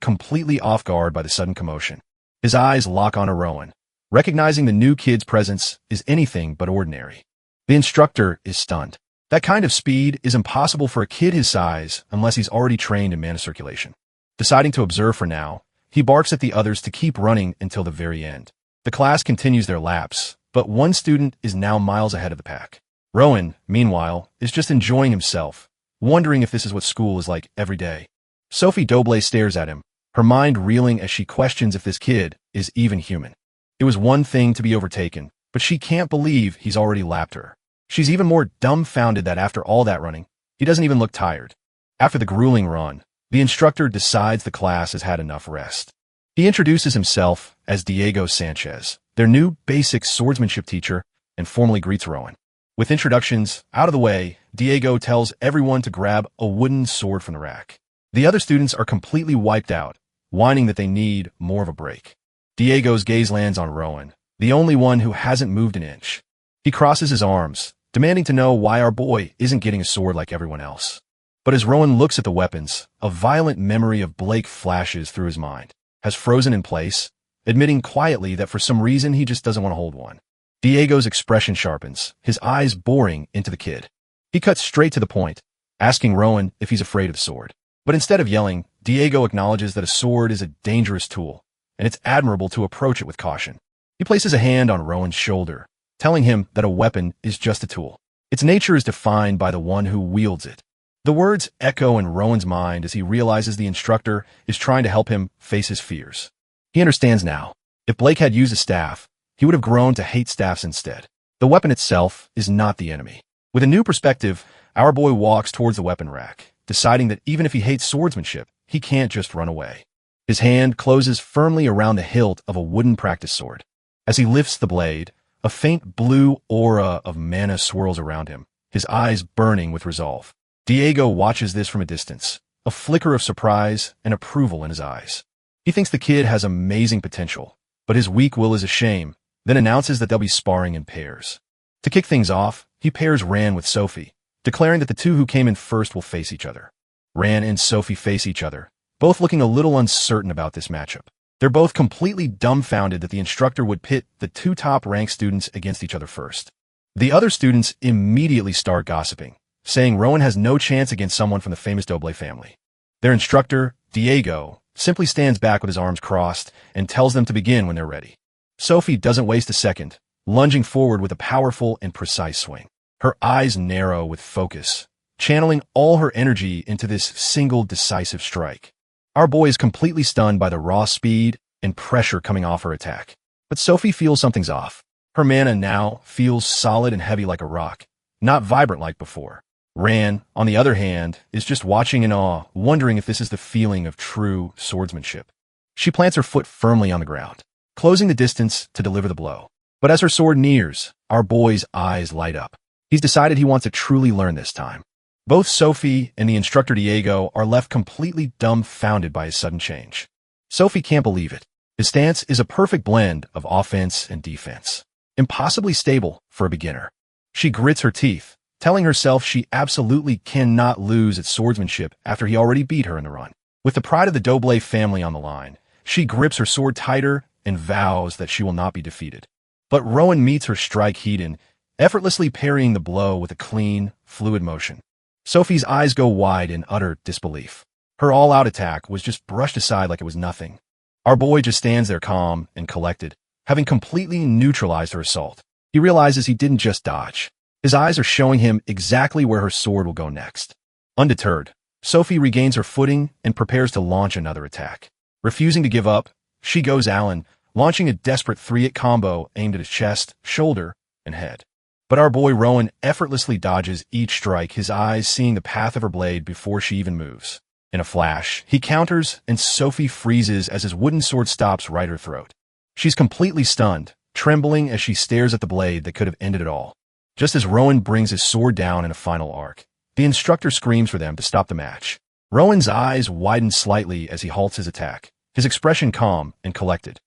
completely off guard by the sudden commotion. His eyes lock onto Rowan, recognizing the new kid's presence is anything but ordinary. The instructor is stunned. That kind of speed is impossible for a kid his size unless he's already trained in mana circulation. Deciding to observe for now, he barks at the others to keep running until the very end. The class continues their laps, but one student is now miles ahead of the pack. Rowan, meanwhile, is just enjoying himself, wondering if this is what school is like every day. Sophie Doble stares at him, her mind reeling as she questions if this kid is even human. It was one thing to be overtaken, but she can't believe he's already lapped her. She's even more dumbfounded that after all that running, he doesn't even look tired. After the grueling run, the instructor decides the class has had enough rest. He introduces himself as Diego Sanchez, their new basic swordsmanship teacher, and formally greets Rowan. With introductions out of the way, Diego tells everyone to grab a wooden sword from the rack. The other students are completely wiped out, whining that they need more of a break. Diego's gaze lands on Rowan, the only one who hasn't moved an inch. He crosses his arms, demanding to know why our boy isn't getting a sword like everyone else. But as Rowan looks at the weapons, a violent memory of Blake flashes through his mind, has frozen in place, admitting quietly that for some reason he just doesn't want to hold one. Diego's expression sharpens, his eyes boring into the kid. He cuts straight to the point, asking Rowan if he's afraid of the sword. But instead of yelling, Diego acknowledges that a sword is a dangerous tool, and it's admirable to approach it with caution. He places a hand on Rowan's shoulder, telling him that a weapon is just a tool. Its nature is defined by the one who wields it. The words echo in Rowan's mind as he realizes the instructor is trying to help him face his fears. He understands now. If Blake had used a staff, he would have grown to hate staffs instead. The weapon itself is not the enemy. With a new perspective, our boy walks towards the weapon rack, deciding that even if he hates swordsmanship, he can't just run away. His hand closes firmly around the hilt of a wooden practice sword. As he lifts the blade, a faint blue aura of mana swirls around him, his eyes burning with resolve. Diego watches this from a distance, a flicker of surprise and approval in his eyes. He thinks the kid has amazing potential, but his weak will is a shame, then announces that they'll be sparring in pairs. To kick things off, he pairs Ran with Sophie, declaring that the two who came in first will face each other. Ran and Sophie face each other, both looking a little uncertain about this matchup. They're both completely dumbfounded that the instructor would pit the two top-ranked students against each other first. The other students immediately start gossiping, saying Rowan has no chance against someone from the famous Doble family. Their instructor, Diego, simply stands back with his arms crossed and tells them to begin when they're ready. Sophie doesn't waste a second, lunging forward with a powerful and precise swing. Her eyes narrow with focus, channeling all her energy into this single decisive strike. Our boy is completely stunned by the raw speed and pressure coming off her attack. But Sophie feels something's off. Her mana now feels solid and heavy like a rock, not vibrant like before. Ran, on the other hand, is just watching in awe, wondering if this is the feeling of true swordsmanship. She plants her foot firmly on the ground, closing the distance to deliver the blow. But as her sword nears, our boy's eyes light up. He's decided he wants to truly learn this time. Both Sophie and the instructor Diego are left completely dumbfounded by his sudden change. Sophie can't believe it. His stance is a perfect blend of offense and defense, impossibly stable for a beginner. She grits her teeth, telling herself she absolutely cannot lose at swordsmanship after he already beat her in the run. With the pride of the Doble family on the line, she grips her sword tighter and vows that she will not be defeated. But Rowan meets her strike heat-in, effortlessly parrying the blow with a clean, fluid motion. Sophie's eyes go wide in utter disbelief. Her all-out attack was just brushed aside like it was nothing. Our boy just stands there calm and collected, having completely neutralized her assault. He realizes he didn't just dodge. His eyes are showing him exactly where her sword will go next. Undeterred, Sophie regains her footing and prepares to launch another attack. Refusing to give up, she goes Allen, launching a desperate 3-hit combo aimed at his chest, shoulder, and head. But our boy Rowan effortlessly dodges each strike, his eyes seeing the path of her blade before she even moves. In a flash, he counters, and Sophie freezes as his wooden sword stops right her throat. She's completely stunned, trembling as she stares at the blade that could have ended it all. Just as Rowan brings his sword down in a final arc, the instructor screams for them to stop the match. Rowan's eyes widen slightly as he halts his attack, his expression calm and collected.